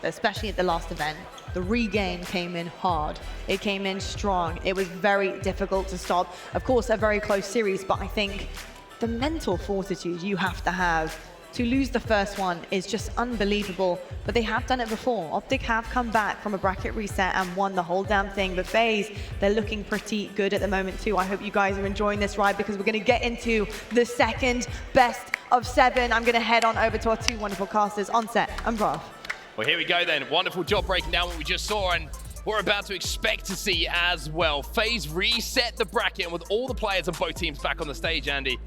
especially at the last event, the regain came in hard. It came in strong. It was very difficult to stop. Of course, a very close series, but I think the mental fortitude you have to lose the first one is just unbelievable. But they have done it before. Optic have come back from a bracket reset and won the whole damn thing. But FaZe, they're looking pretty good at the moment too. I hope you guys are enjoying this ride because we're going to get into the second best of 7. I'm going to head on over to our two wonderful casters, Onset and Brav. Well, here we go then. Wonderful job breaking down what we just saw, and we're about to expect to see as well. FaZe reset the bracket, and with all the players on both teams back on the stage, Andy,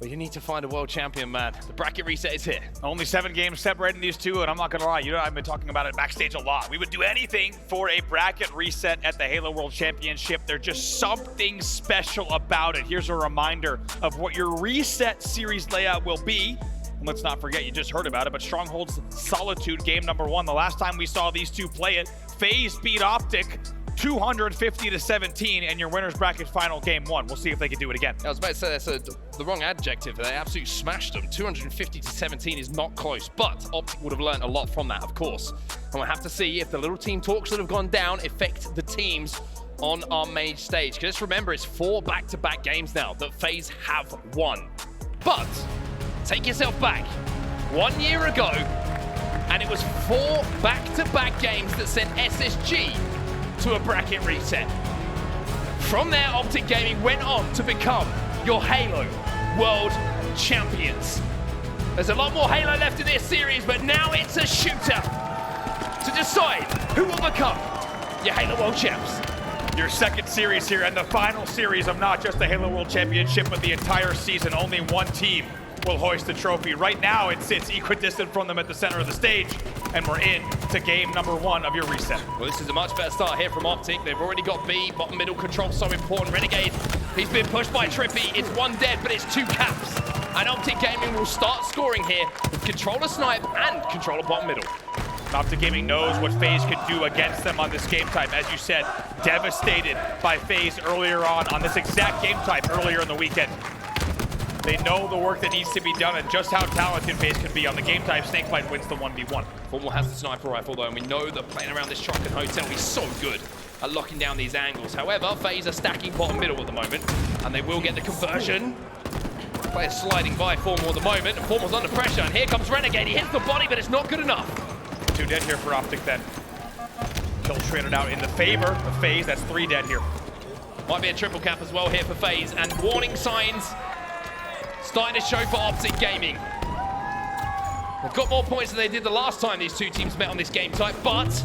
well, you need to find a world champion, man. The bracket reset is here. Only 7 games separating these two, and I'm not gonna lie, you know, I've been talking about it backstage a lot. We would do anything for a bracket reset at the Halo World Championship. There's just something special about it. Here's a reminder of what your reset series layout will be. And let's not forget, you just heard about it, but Stronghold's Solitude game number 1. The last time we saw these two play it, FaZe beat Optic 250-17, and your winner's bracket final game 1. We'll see if they can do it again. I was about to say that's the wrong adjective. They absolutely smashed them. 250-17 is not close, but Optic would have learned a lot from that, of course. And we'll have to see if the little team talks that have gone down affect the teams on our main stage. Because let's remember, it's 4 back-to-back games now that FaZe have won. But take yourself back 1 year ago, and it was 4 back-to-back games that sent SSG to a bracket reset. From there, Optic Gaming went on to become your Halo World Champions. There's a lot more Halo left in this series, but now it's a shooter to decide who will become your Halo World Champs. Your second series here, and the final series of not just the Halo World Championship, but the entire season. Only one team will hoist the trophy. Right now, it sits equidistant from them at the center of the stage, and we're in to game number 1 of your reset. Well, this is a much better start here from Optic. They've already got B, bottom middle control, so important. Renegade, he's been pushed by TriPPPeY. It's 1 dead, but it's 2 caps. And Optic Gaming will start scoring here with controller snipe and controller bottom middle. Optic Gaming knows what FaZe could do against them on this game type. As you said, devastated by FaZe earlier on this exact game type earlier in the weekend. They know the work that needs to be done and just how talented FaZe can be on the game type. SnakeBite wins the 1v1. Formal has the sniper rifle though, and we know that playing around this truck and hotel is so good at locking down these angles. However, FaZe are stacking bottom middle at the moment, and they will get the conversion. Player sliding by Formal at the moment, and Formal's under pressure, and here comes Renegade. He hits the body, but it's not good enough. 2 dead here for Optic then. Kill traded out in the favor of FaZe. That's 3 dead here. Might be a triple cap as well here for FaZe, and warning signs starting to show for Optic Gaming. They've got more points than they did the last time these two teams met on this game type, but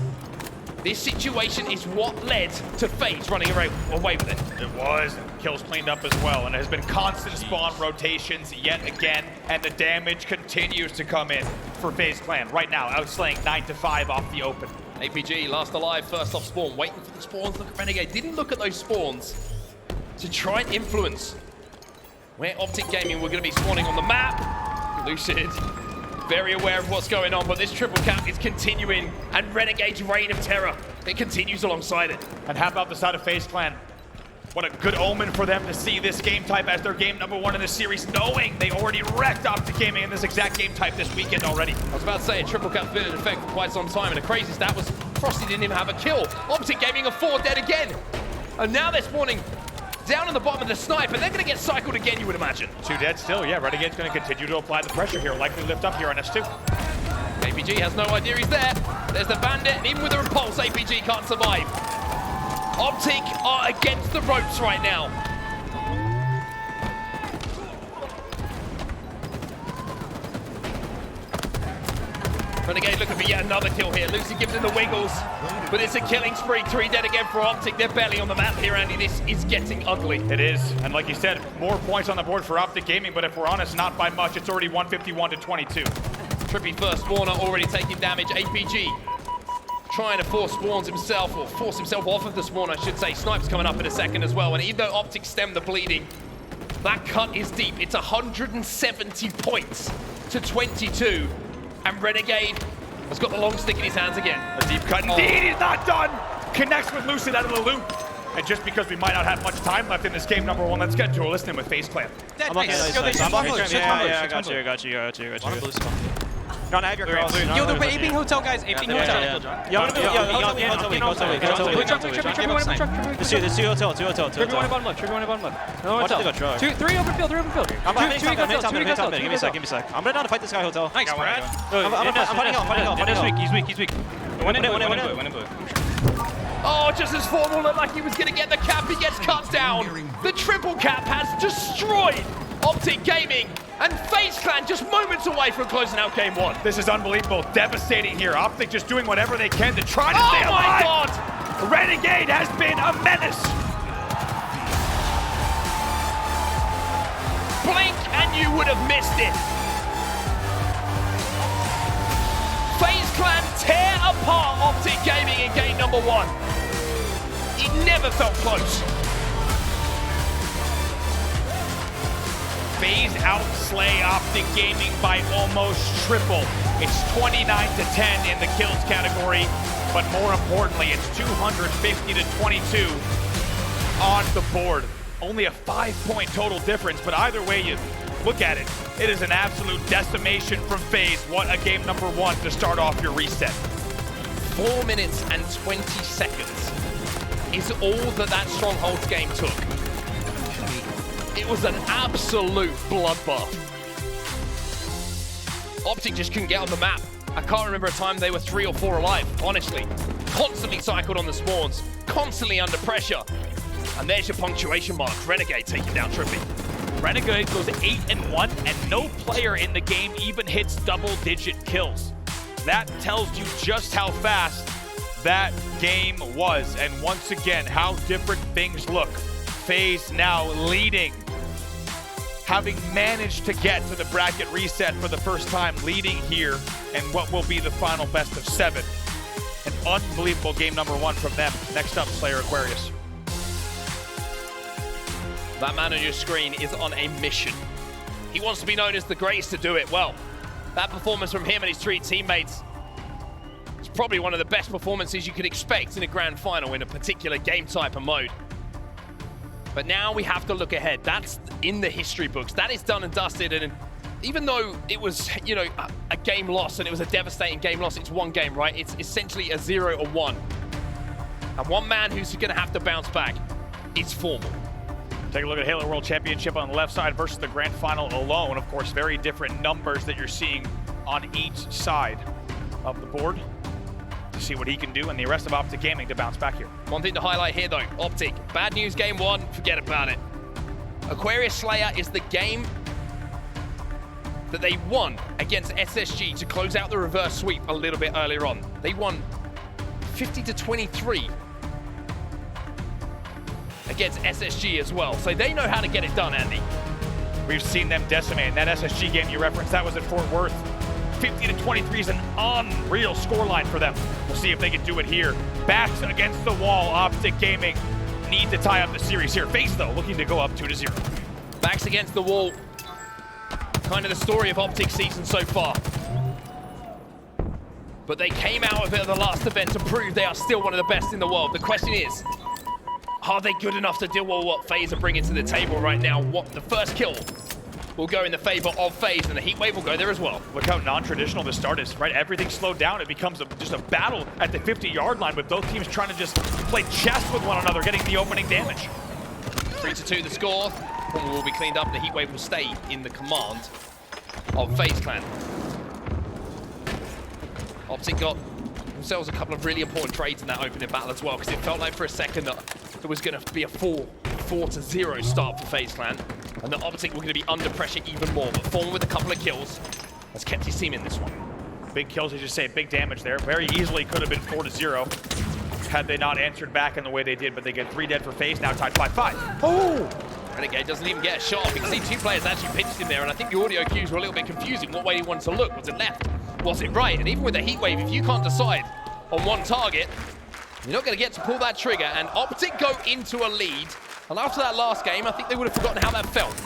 this situation is what led to FaZe running away with it. It was. Kills cleaned up as well, and it has been constant spawn rotations yet again, and the damage continues to come in for FaZe Clan. Right now, outslaying 9-5 off the open. APG last alive, first off spawn, waiting for the spawns. Look at Renegade, didn't look at those spawns to try and influence where Optic Gaming were going to be spawning on the map. Lucid, very aware of what's going on, but this triple cap is continuing, and Renegade's reign of terror, it continues alongside it. And how about the side of FaZe Clan? What a good omen for them to see this game type as their game number 1 in the series, knowing they already wrecked Optic Gaming in this exact game type this weekend already. I was about to say, a triple cap's been in effect for quite some time, and the crazy stat was Frosty didn't even have a kill. Optic Gaming are 4 dead again. And now they're spawning down on the bottom of the sniper. They're going to get cycled again, you would imagine. 2 dead still, yeah. Renegade's going to continue to apply the pressure here, likely lift up here on S2. APG has no idea he's there. There's the bandit, and even with a repulse, APG can't survive. Optic are against the ropes right now. Renegade looking for yet another kill here. Lucid gives him the wiggles, but it's a killing spree. 3 dead again for Optic. They're barely on the map here, Andy. This is getting ugly. It is, and like you said, more points on the board for Optic Gaming, but if we're honest, not by much. It's already 151-22. TriPPPeY first spawner already taking damage. APG trying to force spawns himself, or force himself off of the spawn, I should say. Snipe's coming up in a second as well, and even though Optic stemmed the bleeding, that cut is deep. It's 170 points to 22. And Renegade has got the long stick in his hands again. A deep cut indeed, he's not done! Connects with Lucid out of the loop. And just because we might not have much time left in this game number 1, let's get to a listening with FaZe Clan. I'm on the nice side. Yeah, I got you. Don't have your cross. Yo, they're aping hotel, guys. Aping hotel. There's two hotel. Trigger one in bottom left. Watch it go truck. Three open field. I'm top. Give me a sec. I'm gonna down to fight this guy hotel. Nice, Brad. I'm fighting out. He's weak. Win in blue. Oh, just as Formal looked like he was going to get the cap, he gets cut down. The triple cap has destroyed Optic Gaming, and FaZe Clan just moments away from closing out game one. This is unbelievable, devastating here. Optic just doing whatever they can to try to stay alive. Oh my God! Renegade has been a menace. Blink and you would have missed it. FaZe Clan tear apart Optic Gaming in game number one. It never felt close. FaZe outslay Optic Gaming by almost triple. It's 29-10 in the kills category, but more importantly, it's 250-22 on the board. Only a 5-point total difference, but either way you look at it, it is an absolute decimation from FaZe. What a game number one to start off your reset. 4 minutes and 20 seconds is all that Strongholds game took. It was an absolute bloodbath. Optic just couldn't get on the map. I can't remember a time they were 3 or 4 alive, honestly. Constantly cycled on the spawns, constantly under pressure. And there's your punctuation mark. Renegade taking down TriPPPeY. Renegade goes 8-1, and no player in the game even hits double-digit kills. That tells you just how fast that game was. And once again, how different things look. FaZe now leading, having managed to get to the bracket reset for the first time, leading here in what will be the final best of 7. An unbelievable game number one from them. Next up, Slayer Aquarius. That man on your screen is on a mission. He wants to be known as the greatest to do it. Well, that performance from him and his 3 teammates is probably one of the best performances you could expect in a grand final in a particular game type and mode. But now we have to look ahead. That's in the history books. That is done and dusted. And even though it was, you know, a game loss and it was a devastating game loss, it's one game, right? It's essentially a 0-1. And one man who's going to have to bounce back is Formal. Take a look at Halo World Championship on the left side versus the grand final alone. Of course, very different numbers that you're seeing on each side of the board. To see what he can do and the rest of Optic Gaming to bounce back here. One thing to highlight here though, Optic, bad news game one, forget about it. Aquarius Slayer is the game that they won against SSG to close out the reverse sweep a little bit earlier on. They won 50-23 against SSG as well. So they know how to get it done, Andy. We've seen them decimate. That SSG game you referenced, that was at Fort Worth. 50-23 is an unreal scoreline for them. We'll see if they can do it here. Backs against the wall, Optic Gaming need to tie up the series here. FaZe, though, looking to go up 2-0. Backs against the wall. Kind of the story of Optic's season so far. But they came out of it at the last event to prove they are still one of the best in the world. The question is, are they good enough to deal with what FaZe are bringing to the table right now? What the first kill will go in the favor of FaZe, and the heat wave will go there as well. Look how non-traditional this start is, right? Everything's slowed down. It becomes just a battle at the 50-yard line with both teams trying to just play chess with one another, getting the opening damage. 3-2 the score. Formal will be cleaned up. The heat wave will stay in the command of FaZe Clan. Optic got themselves a couple of really important trades in that opening battle as well, because it felt like for a second that there was going to be a 4-0 start for FaZe Clan, and the Optic were going to be under pressure even more. But Formal with a couple of kills has kept his team in this one. Big kills, as you say, big damage there. Very easily could have been 4-0 had they not answered back in the way they did, but they get 3 dead for FaZe, now tied 5-5. Oh! Renegade doesn't even get a shot. You can see 2 players actually pinched him there, and I think the audio cues were a little bit confusing what way he wanted to look. Was it left? Was it right? And even with the heat wave, if you can't decide on one target, you're not going to get to pull that trigger, and Optic go into a lead. And after that last game, I think they would have forgotten how that felt.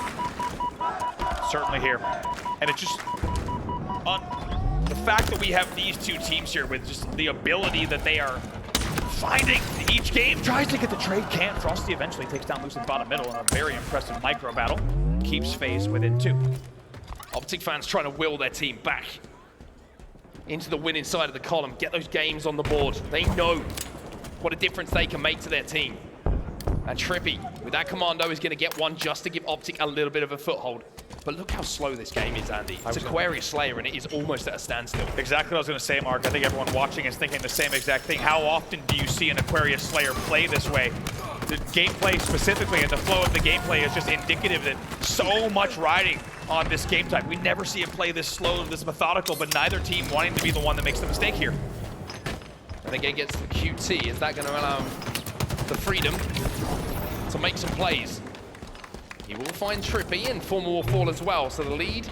Certainly here. And it's just the fact that we have these 2 teams here with just the ability that they are finding each game. Tries to get the trade, can't. Frosty eventually takes down Lucid bottom middle in a very impressive micro battle. Keeps FaZe within 2. Optic fans trying to will their team back. into the winning side of the column, get those games on the board. They know what a difference they can make to their team. And TriPPPeY, with that commando, is going to get one just to give Optic a little bit of a foothold. But look how slow this game is, Andy. It's Aquarius Slayer, and it is almost at a standstill. Exactly what I was going to say, Mark. I think everyone watching is thinking the same exact thing. How often do you see an Aquarius Slayer play this way? The gameplay specifically, and the flow of the gameplay is just indicative that so much riding on this game type. We never see it play this slow, this methodical, but neither team wanting to be the one that makes the mistake here. Renegade gets the QT. Is that going to allow him the freedom to make some plays? He will find TriPPPeY, and Former will fall as well, so the lead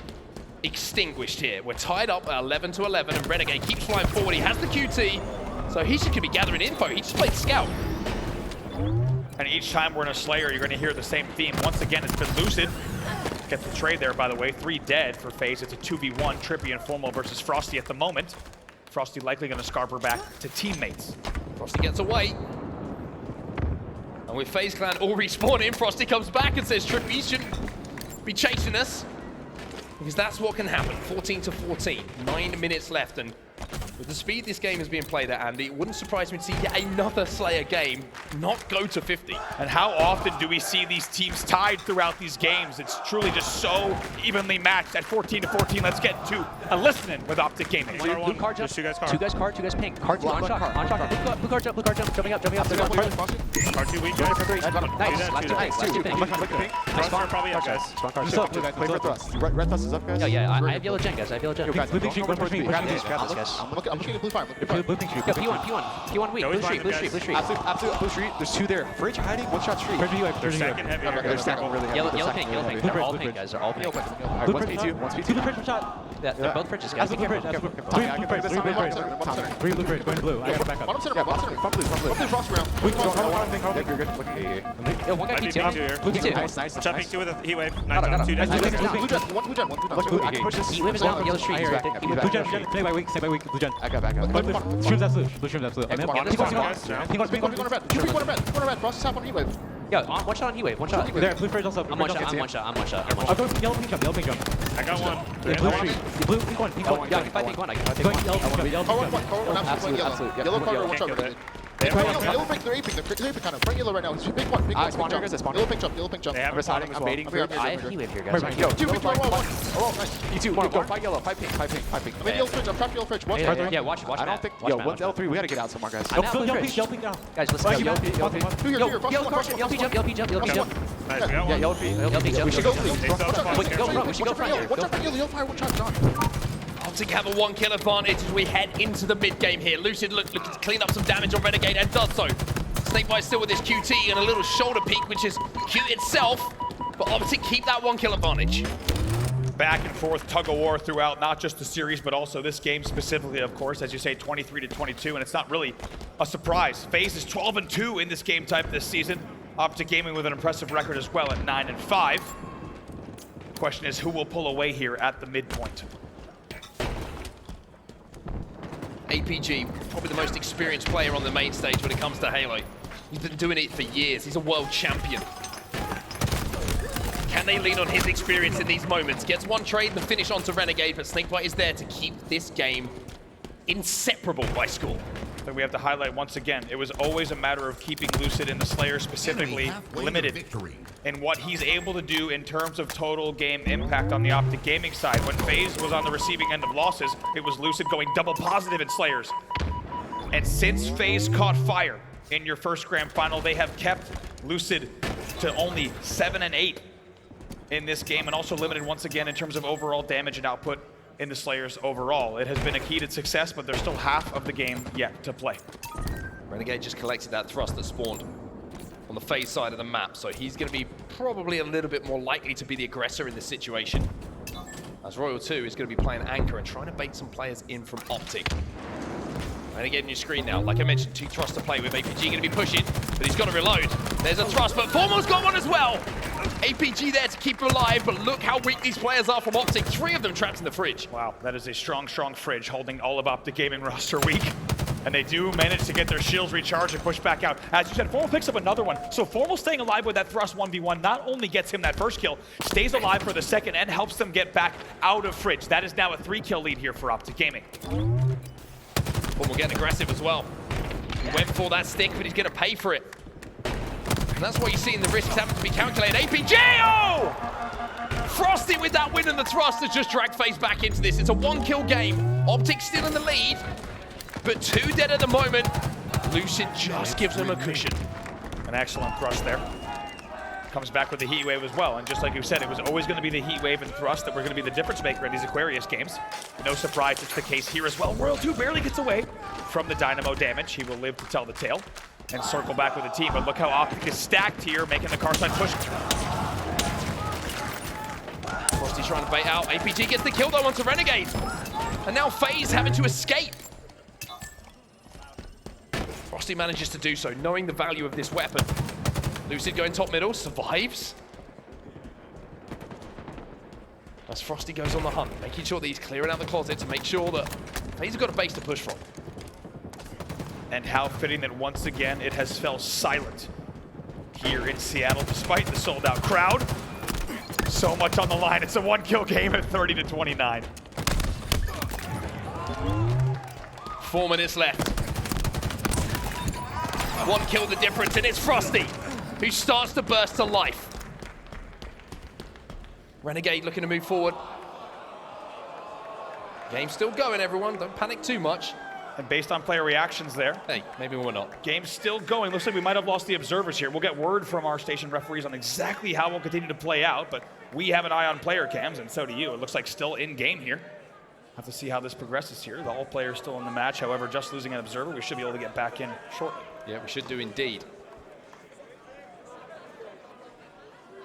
extinguished here. We're tied up at 11 to 11, and Renegade keeps flying forward. He has the QT, so he should be gathering info. He just played Scout. And each time we're in a Slayer, you're going to hear the same theme. Once again, it's been Lucid. Gets the trade there, by the way. 3 dead for FaZe. It's a 2v1, TriPPPeY and Formal versus Frosty at the moment. Frosty likely going to scarper back to teammates. Frosty gets away. And with FaZe Clan all respawning, Frosty comes back and says TriPPPeY shouldn't be chasing us. Because that's what can happen. 14 to 14. 9 minutes left. And with the speed this game is being played at, Andy, it wouldn't surprise me to see yet another Slayer game not go to 50. And how often do we see these teams tied throughout these games? It's truly just so evenly matched at 14 to 14. Let's get to a listening with Optic Gaming. Blue card jump. Two guys car. Two guys card, two guys pink. Card on shot, on shot. Blue card jump, jumping up. Car 2 weak. Nice, last two pink. Nice farm probably up, guys. Play for thrust. Red thrust is up, guys. Yeah, I have yellow gen, guys. I have yellow gen. Blue pink streak, Grab this, guys. I'm looking at blue fire. Blue pink streak. P1 weak. Blue streak. Absolute blue street. There's 2 there. Fridge hiding, 1-shot street. They're second heavy. They're stacking really heavy. Yellow pink. They're all pink, guys. They're all pink. Alright, 1v2, 1v2. Yeah, they're both fridges, guys. Three blue bridge, going blue. I gotta back up. Bottom center, front blue, frost around. You're good. Yo, one guy Might be P2. here. Blue P2. Nice. Jumping 2 with a heat wave. Nice on 2 Blue days. gen, one blue gen. I can push this. Yellow streak. Blue gen, stay by weak, blue gen. I got back up. Stream's absolute. Blue stream's absolute. Pink on red. Frost is half on heat wave. Yo, one shot on heat wave. One shot. There, blue fridge also. I'm one shot. I'll go yellow pink jump. I got one. Yeah, blue street. Blue pink one. Yeah, I can fight pink one. Going yellow pink jump. Absolute. Yellow card, watch out. Yellow pink, they're aping. They're aping kind of. Bring yellow right now. Pink one. Yellow pink jump. They have I'm hiding, I'm baiting. I have heat wave here, guys. Yo, 2 pink, 1. Oh, nice. E2, go, fight yellow, fight pink. I'm in yellow fridge, I'm trapped yellow fridge. Yeah, watch I don't think, yo, one's L3, we gotta get out somewhere, guys. Yellow pink now. Guys, let's go. Yellow P jump. Nice, we got one. Yellow P jump. We should go They still have the Wait, go front. We should go front here. Watch out for yellow fire, watch out, John. Optic have a 1-kill advantage as we head into the mid-game here. Lucid looking to clean up some damage on Renegade and does so. SnakeBite still with his QT and a little shoulder peek, which is cute itself, but Optic keep that 1-kill advantage. Back and forth tug of war throughout not just the series, but also this game specifically, of course, as you say, 23 to 22, and it's not really a surprise. FaZe is 12-2 in this game type this season. Optic Gaming with an impressive record as well at 9-5. Question is, who will pull away here at the midpoint? APG, probably the most experienced player on the main stage when it comes to Halo. He's been doing it for years. He's a world champion. Can they lean on his experience in these moments? Gets one trade, the finish onto Renegade, but SnakeBite is there to keep this game inseparable by score. That we have to highlight once again, it was always a matter of keeping Lucid and the Slayer specifically limited in what he's able to do in terms of total game impact on the Optic Gaming side. When FaZe was on the receiving end of losses, it was Lucid going double positive in Slayers. And since FaZe caught fire in your first grand final, they have kept Lucid to only 7-8 in this game, and also limited once again in terms of overall damage and output in the Slayers overall. It has been a key to success, but there's still half of the game yet to play. Renegade just collected that thrust that spawned on the FaZe side of the map, so he's going to be probably a little bit more likely to be the aggressor in this situation. As Royal 2 is going to be playing anchor and trying to bait some players in from Optic. Renegade on your screen now. Like I mentioned, 2 thrusts to play with. APG going to be pushing, but he's got to reload. There's a thrust, but Formal's got one as well. APG there to keep her alive, but look how weak these players are from Optic. 3 of them trapped in the fridge. Wow, that is a strong, strong fridge holding all of Optic Gaming roster weak. And they do manage to get their shields recharged and push back out. As you said, Formal picks up another one. So Formal staying alive with that thrust 1v1 not only gets him that first kill, stays alive for the second, and helps them get back out of fridge. That is now a 3-kill lead here for Optic Gaming. Formal getting aggressive as well. He went for that stick, but he's going to pay for it. And that's why you're seeing the risks having to be calculated. APG! Oh! Frosty with that win and the thrust has just dragged FaZe back into this. It's a 1-kill game. Optic still in the lead, but 2 dead at the moment. Lucid just gives them a cushion. An excellent thrust there. Comes back with the heat wave as well. And just like you said, it was always going to be the heat wave and thrust that were going to be the difference maker in these Aquarius games. No surprise, it's the case here as well. Royal 2 barely gets away from the Dynamo damage. He will live to tell the tale and circle back with the team. But look how Optic is stacked here, making the car side push. Frosty's trying to bait out. APG gets the kill though onto Renegade. And now FaZe having to escape. Frosty manages to do so, knowing the value of this weapon. Lucid going top middle, survives. As Frosty goes on the hunt, making sure that he's clearing out the closet to make sure that FaZe have got a base to push from. And how fitting that once again it has fell silent here in Seattle despite the sold-out crowd. So much on the line. It's a 1-kill game at 30-29. 4 minutes left. 1 kill the difference, and it's Frosty who starts to burst to life. Renegade looking to move forward. Game's still going, everyone. Don't panic too much. And based on player reactions there, hey, maybe we're not. Game's still going. Looks like we might have lost the observers here. We'll get word from our station referees on exactly how we'll continue to play out, but we have an eye on player cams, and so do you. It looks like still in game here. Have to see how this progresses here. All players still in the match. However, just losing an observer, we should be able to get back in shortly. Yeah, we should do indeed.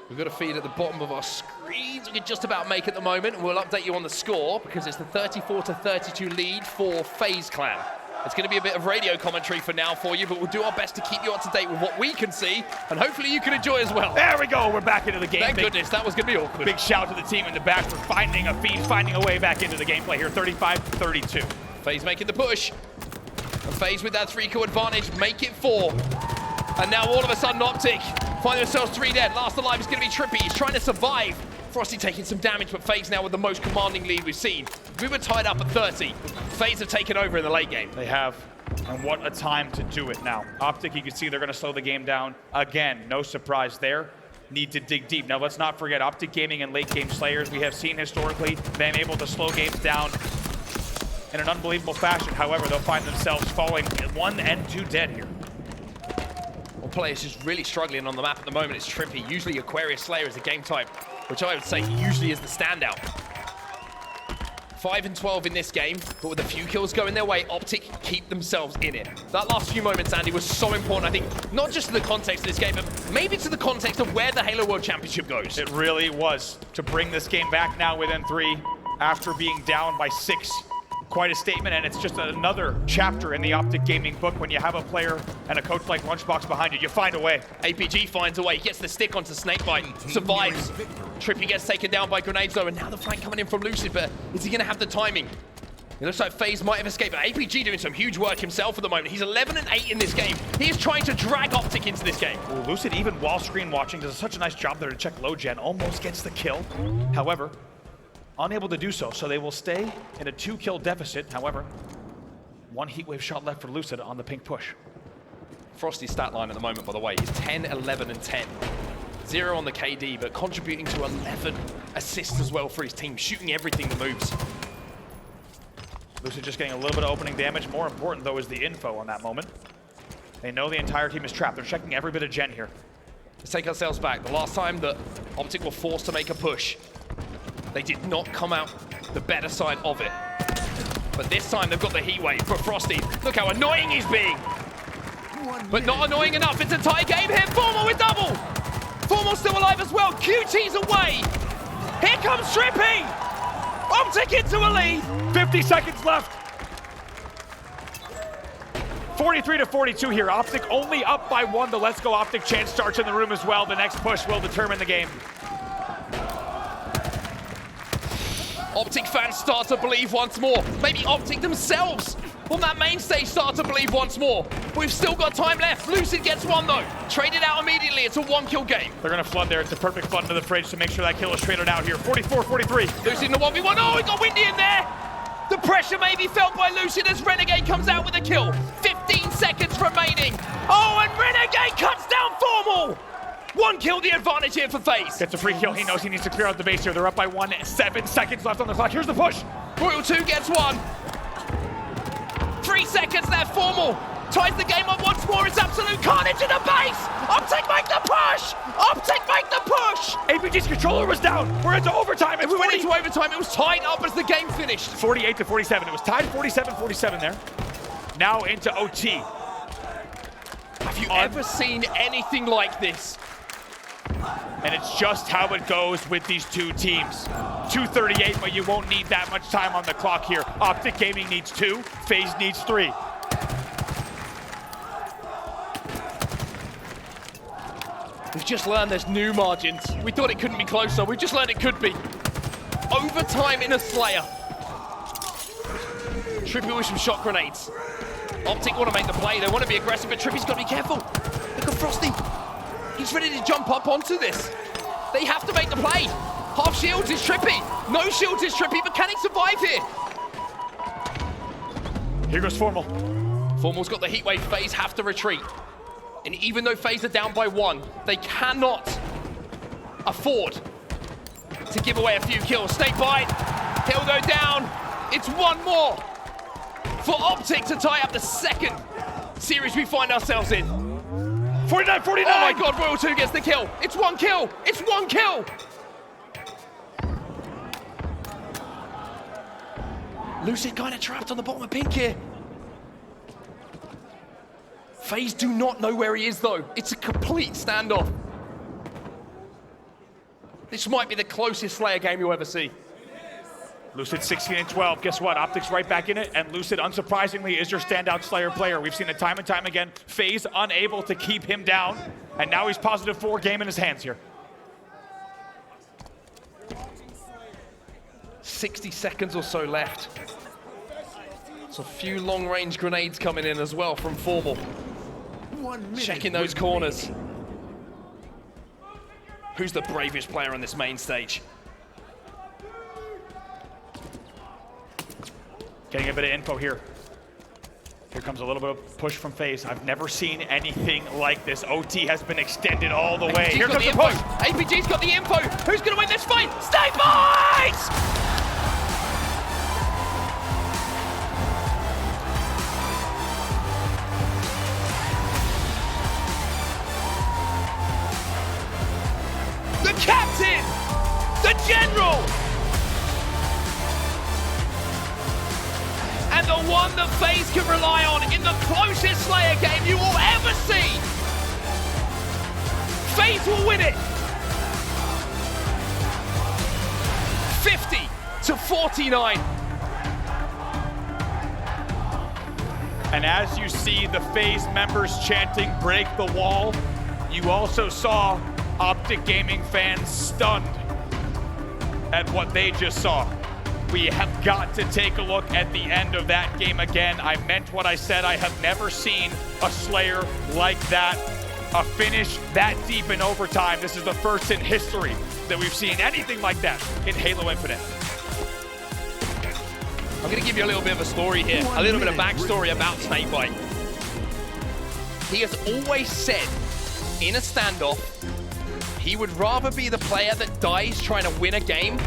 We've got a feed at the bottom of our screens. We can just about make at the moment, and we'll update you on the score because it's the 34-32 lead for FaZe Clan. It's going to be a bit of radio commentary for now for you, but we'll do our best to keep you up to date with what we can see, and hopefully you can enjoy as well. There we go. We're back into the game. Thank goodness. That was going to be awkward. Big shout to the team in the back for finding a feed, finding a way back into the gameplay here. 35-32. FaZe making the push. And FaZe with that 3-kill advantage, make it 4. And now all of a sudden Optic find themselves 3 dead. Last alive is going to be TriPPPeY. He's trying to survive. Frosty taking some damage, but FaZe now with the most commanding lead we've seen. We were tied up at 30. FaZe have taken over in the late game. They have, and what a time to do it now. Optic, you can see they're going to slow the game down. Again, no surprise there. Need to dig deep. Now let's not forget, Optic Gaming and late game slayers, we have seen historically been able to slow games down in an unbelievable fashion. However, they'll find themselves falling 1 and 2 dead here. One player is just really struggling on the map at the moment. It's TriPPPeY. Usually Aquarius Slayer is a game type, which I would say usually is the standout. 5 and 12 in this game, but with a few kills going their way, Optic keep themselves in it. That last few moments, Andy, was so important, I think, not just to the context of this game, but maybe to the context of where the Halo World Championship goes. It really was. To bring this game back now within 3 after being down by 6. Quite a statement, and it's just another chapter in the Optic Gaming book. When you have a player and a coach like Lunchbox behind you, you find a way. APG finds a way, he gets the stick onto SnakeBite, survives. TriPPPeY gets taken down by grenades though, and now the flank coming in from Lucid, but is he gonna have the timing? It looks like FaZe might have escaped, but APG doing some huge work himself at the moment. He's 11 and 8 in this game. He is trying to drag Optic into this game. Well, Lucid, even while screen watching, does such a nice job there to check low gen, almost gets the kill. However, unable to do so, so they will stay in a 2-kill deficit. However, 1 heatwave shot left for Lucid on the pink push. Frosty's stat line at the moment, by the way, is 10, 11, and 10. 0 on the KD, but contributing to 11 assists as well for his team, shooting everything that moves. Lucid just getting a little bit of opening damage. More important, though, is the info on that moment. They know the entire team is trapped. They're checking every bit of gen here. Let's take ourselves back. The last time that Optic were forced to make a push, they did not come out the better side of it. But this time they've got the heat wave for Frosty. Look how annoying he's being. But not annoying enough. It's a tie game here. Formal with double. Formal still alive as well. QT's away. Here comes TriPPPeY. Optic into a lead. 50 seconds left. 43-42 here. Optic only up by 1. The Let's Go Optic chant starts in the room as well. The next push will determine the game. Optic fans start to believe once more. Maybe Optic themselves on that main stage start to believe once more. We've still got time left. Lucid gets 1 though. Traded out immediately. It's a 1-kill game. They're going to flood there. It's a perfect flood into the fridge to make sure that kill is traded out here. 44-43. Lucid in the 1v1. Oh, we got Windy in there. The pressure may be felt by Lucid as Renegade comes out with a kill. 15 seconds remaining. Oh, and Renegade cuts down Formal. 1 kill the advantage here for FaZe. Gets a free kill. He knows he needs to clear out the base here. They're up by 1, 7 seconds left on the clock. Here's the push. Royal 2 gets 1. 3 seconds left. Formal ties the game up once more. It's absolute carnage in the base. Optic make the push. Optic make the push. APG's controller was down. We're into overtime. If we went into overtime, it was tied up as the game finished. 48 to 47. It was tied 47-47 there. Now into OT. Have you ever seen anything like this? And it's just how it goes with these two teams. 2:38, but you won't need that much time on the clock here. Optic Gaming needs 2, FaZe needs 3. We've just learned there's new margins. We thought it couldn't be closer. We've just learned it could be. Overtime in a Slayer. TriPPPeY with some shot grenades. Optic want to make the play. They want to be aggressive, but TriPPPeY's got to be careful. Look at Frosty. He's ready to jump up onto this. They have to make the play. Half shields is TriPPPeY. No shields is TriPPPeY, but can he survive here? Here goes Formal. Formal's got the heat wave. FaZe have to retreat. And even though FaZe are down by 1, they cannot afford to give away a few kills. SnakeBite, he'll go down. It's 1 more for Optic to tie up the second series we find ourselves in. 49-49! Oh my God, Royal 2 gets the kill. It's 1 kill. It's 1 kill. Lucid kind of trapped on the bottom of pink here. FaZe do not know where he is though. It's a complete standoff. This might be the closest Slayer game you'll ever see. Lucid 16-12. Guess what? Optic's right back in it, and Lucid, unsurprisingly, is your standout Slayer player. We've seen it time and time again. FaZe unable to keep him down, and now he's +4 game in his hands here. 60 seconds or so left. So a few long-range grenades coming in as well from Formal. Checking those corners. Who's the bravest player on this main stage? Getting a bit of info here. Here comes a little bit of push from FaZe. I've never seen anything like this. OT has been extended all the way. Here comes the push. APG's got the info. Who's going to win this fight? SnakeBite! The captain! The general! And the one that FaZe can rely on in the closest Slayer game you will ever see. FaZe will win it. 50-49. And as you see the FaZe members chanting "break the wall," you also saw Optic Gaming fans stunned at what they just saw. We have got to take a look at the end of that game again. I meant what I said. I have never seen a Slayer like that, a finish that deep in overtime. This is the first in history that we've seen anything like that in Halo Infinite. I'm going to give you a little bit of a story here, a little bit of backstory about SnakeBite. He has always said in a standoff, he would rather be the player that dies trying to win a game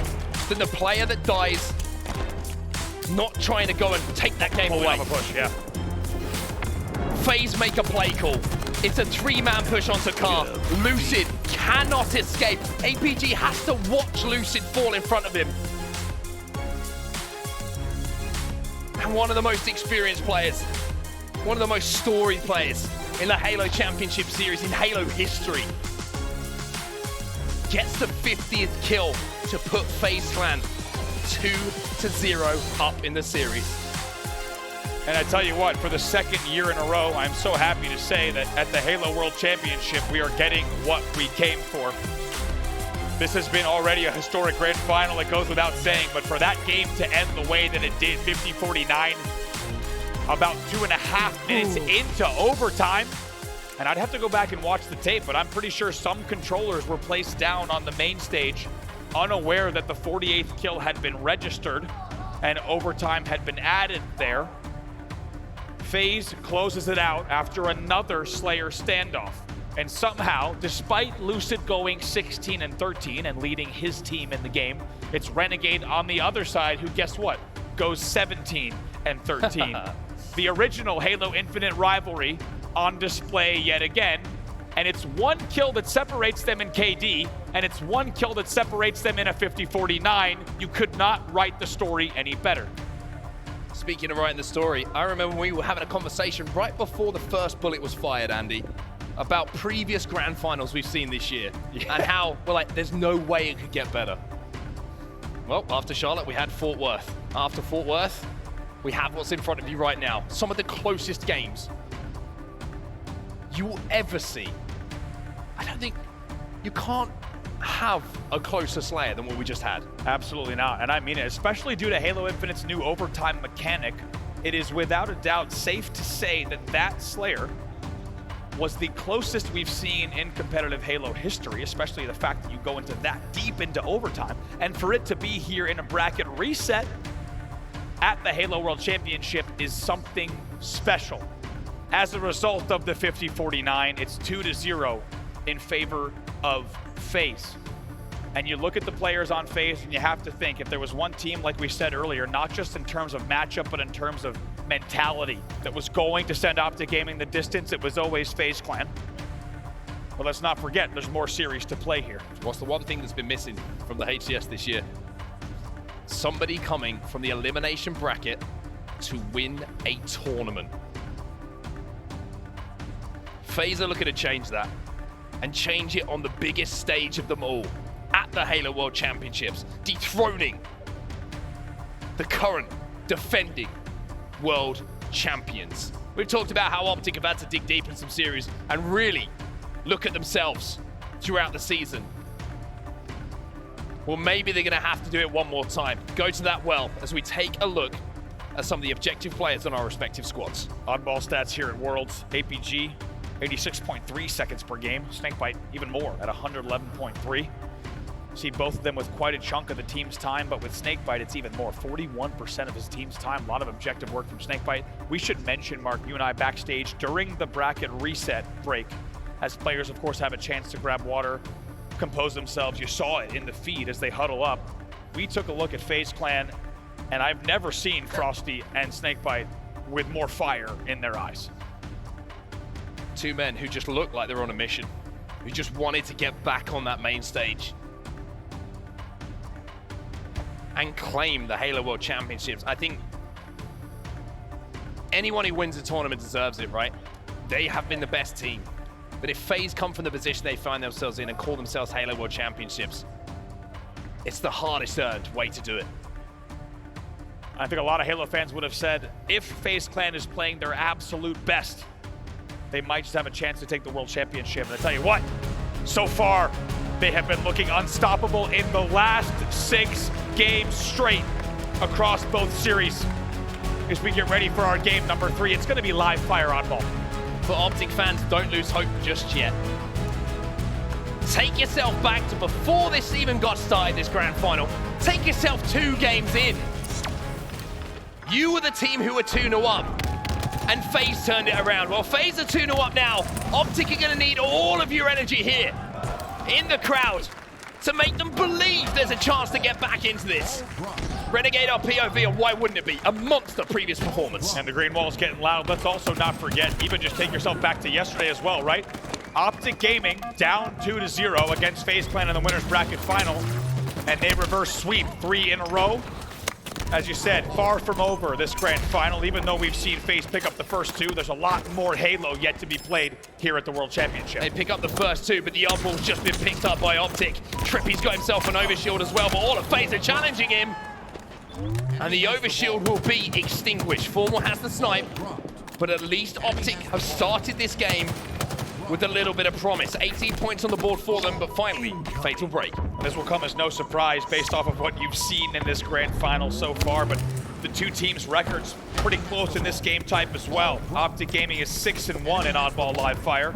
than the player that dies not trying to go and take that game away. Push, yeah. FaZe make a play call. It's a 3-man push onto Car. Lucid cannot escape. APG has to watch Lucid fall in front of him. And one of the most experienced players, one of the most storied players in the Halo Championship Series in Halo history, gets the 50th kill to put FaZe Clan 2-0 up in the series. And I tell you what, for the second year in a row, I'm so happy to say that at the Halo World Championship, we are getting what we came for. This has been already a historic grand final, it goes without saying, but for that game to end the way that it did, 50-49, about 2.5 minutes into overtime, and I'd have to go back and watch the tape, but I'm pretty sure some controllers were placed down on the main stage, unaware that the 48th kill had been registered. and overtime had been added there. FaZe closes it out after another Slayer standoff. And somehow, despite Lucid going 16-13 and leading his team in the game, it's Renegade on the other side who, guess what, goes 17-13. The original Halo Infinite rivalry on display yet again. And it's one kill that separates them in KD, and it's one kill that separates them in a 50-49. You could not write the story any better. Speaking of writing the story, I remember we were having a conversation right before the first bullet was fired, Andy, about previous grand finals we've seen this year, and how we're like, there's no way it could get better. Well, after Charlotte, we had Fort Worth. After Fort Worth, we have what's in front of you right now. Some of the closest games you will ever see. I don't think you can't have a closer Slayer than what we just had. Absolutely not, and I mean it, especially due to Halo Infinite's new overtime mechanic. It is without a doubt safe to say that that Slayer was the closest we've seen in competitive Halo history, especially the fact that you go into that deep into overtime. And for it to be here in a bracket reset at the Halo World Championship is something special. As a result of the 50-49, it's 2-0 in favor of FaZe. And you look at the players on FaZe and you have to think, if there was one team, like we said earlier, not just in terms of matchup, but in terms of mentality that was going to send Optic Gaming the distance, it was always FaZe Clan. But let's not forget, there's more series to play here. What's the one thing that's been missing from the HCS this year? Somebody coming from the elimination bracket to win a tournament. FaZe are looking to change that and change it on the biggest stage of them all, at the Halo World Championships, dethroning the current defending world champions. We've talked about how Optic have had to dig deep in some series and really look at themselves throughout the season. Well, maybe they're going to have to do it one more time. Go to that well as we take a look at some of the objective players on our respective squads. Oddball stats here at Worlds. APG, 86.3 seconds per game. SnakeBite, even more at 111.3. See both of them with quite a chunk of the team's time, but with SnakeBite, it's even more. 41% of his team's time. A lot of objective work from SnakeBite. We should mention, Mark, you and I backstage during the bracket reset break, as players, of course, have a chance to grab water, compose themselves. You saw it in the feed as they huddle up. We took a look at FaZe Clan, and I've never seen Frosty and SnakeBite with more fire in their eyes. Two men who just looked like they're on a mission, who just wanted to get back on that main stage and claim the Halo World Championships. I think anyone who wins a tournament deserves it, right? They have been the best team. But if FaZe come from the position they find themselves in and call themselves Halo World Championships, it's the hardest earned way to do it. I think a lot of Halo fans would have said, if FaZe Clan is playing their absolute best, they might just have a chance to take the World Championship. And I tell you what, so far, they have been looking unstoppable in the last 6 games straight across both series. As we get ready for our game number 3, it's going to be live fire oddball. For Optic fans, don't lose hope just yet. Take yourself back to before this even got started, this grand final. Take yourself 2 games in. You were the team who were 2-0 up, and FaZe turned it around. Well, FaZe are 2-0 up now. Optic are going to need all of your energy here in the crowd to make them believe there's a chance to get back into this. Renegade are POV, and why wouldn't it be? A monster previous performance. And the green wall's getting loud. Let's also not forget, even just take yourself back to yesterday as well, right? Optic Gaming down 2-0 against FaZe Clan in the winner's bracket final, and they reverse sweep 3 in a row. As you said, far from over this grand final. Even though we've seen FaZe pick up the first 2, there's a lot more Halo yet to be played here at the World Championship. They pick up the first 2, but the oddball's just been picked up by Optic. TriPPPeY's got himself an overshield as well, but all of FaZe are challenging him. And the overshield will be extinguished. Formal has the snipe, but at least Optic have started this game with a little bit of promise. 18 points on the board for them, but finally, fatal break. This will come as no surprise based off of what you've seen in this grand final so far, but the 2 teams' records pretty close in this game type as well. Optic Gaming is 6-1 in oddball live fire.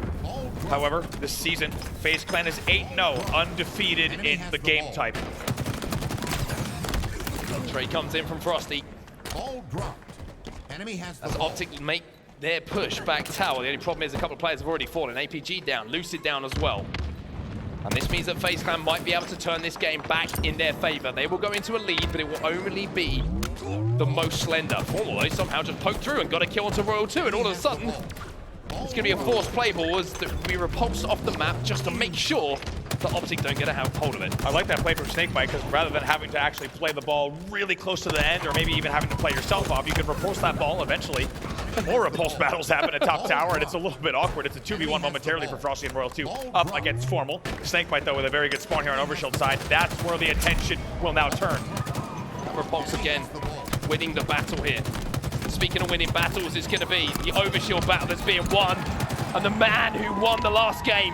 However, this season, FaZe Clan is 8-0, undefeated in the game type. Trey comes in from Frosty. Ball dropped. Enemy has the As ball. Optic make their push back tower. The only problem is a couple of players have already fallen. APG down, Lucid down as well. And this means that FaZe Clan might be able to turn this game back in their favor. They will go into a lead, but it will only be the most slender. Formal, though, somehow just poked through and got a kill onto Royal 2, and all of a sudden, it's going to be a forced play ball as we repulse off the map just to make sure that Optic don't get a hold of it. I like that play from SnakeBite because rather than having to actually play the ball really close to the end or maybe even having to play yourself off, you can repulse that ball eventually. More repulse battles happen at top tower, and it's a little bit awkward. It's a 2v1 momentarily for Frosty and Royal 2 up against Formal. SnakeBite, though, with a very good spawn here on Overshield side. That's where the attention will now turn. Repulse again, winning the battle here. Speaking of winning battles, it's going to be the Overshield battle that's being won. And the man who won the last game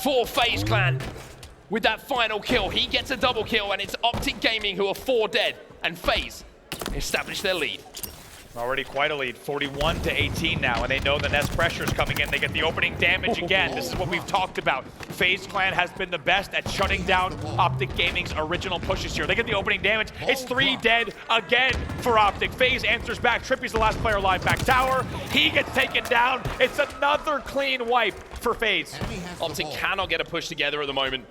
for FaZe Clan with that final kill, he gets a double kill, and it's Optic Gaming who are 4 dead, and FaZe establish their lead. Already quite a lead, 41-18 now, and they know the Nest pressure's coming in. They get the opening damage again. This is what we've talked about. FaZe Clan has been the best at shutting down Optic Gaming's original pushes here. They get the opening damage. It's 3 dead again for Optic. FaZe answers back. TriPPPeY's the last player alive back tower. He gets taken down. It's another clean wipe for FaZe. Optic cannot get a push together at the moment.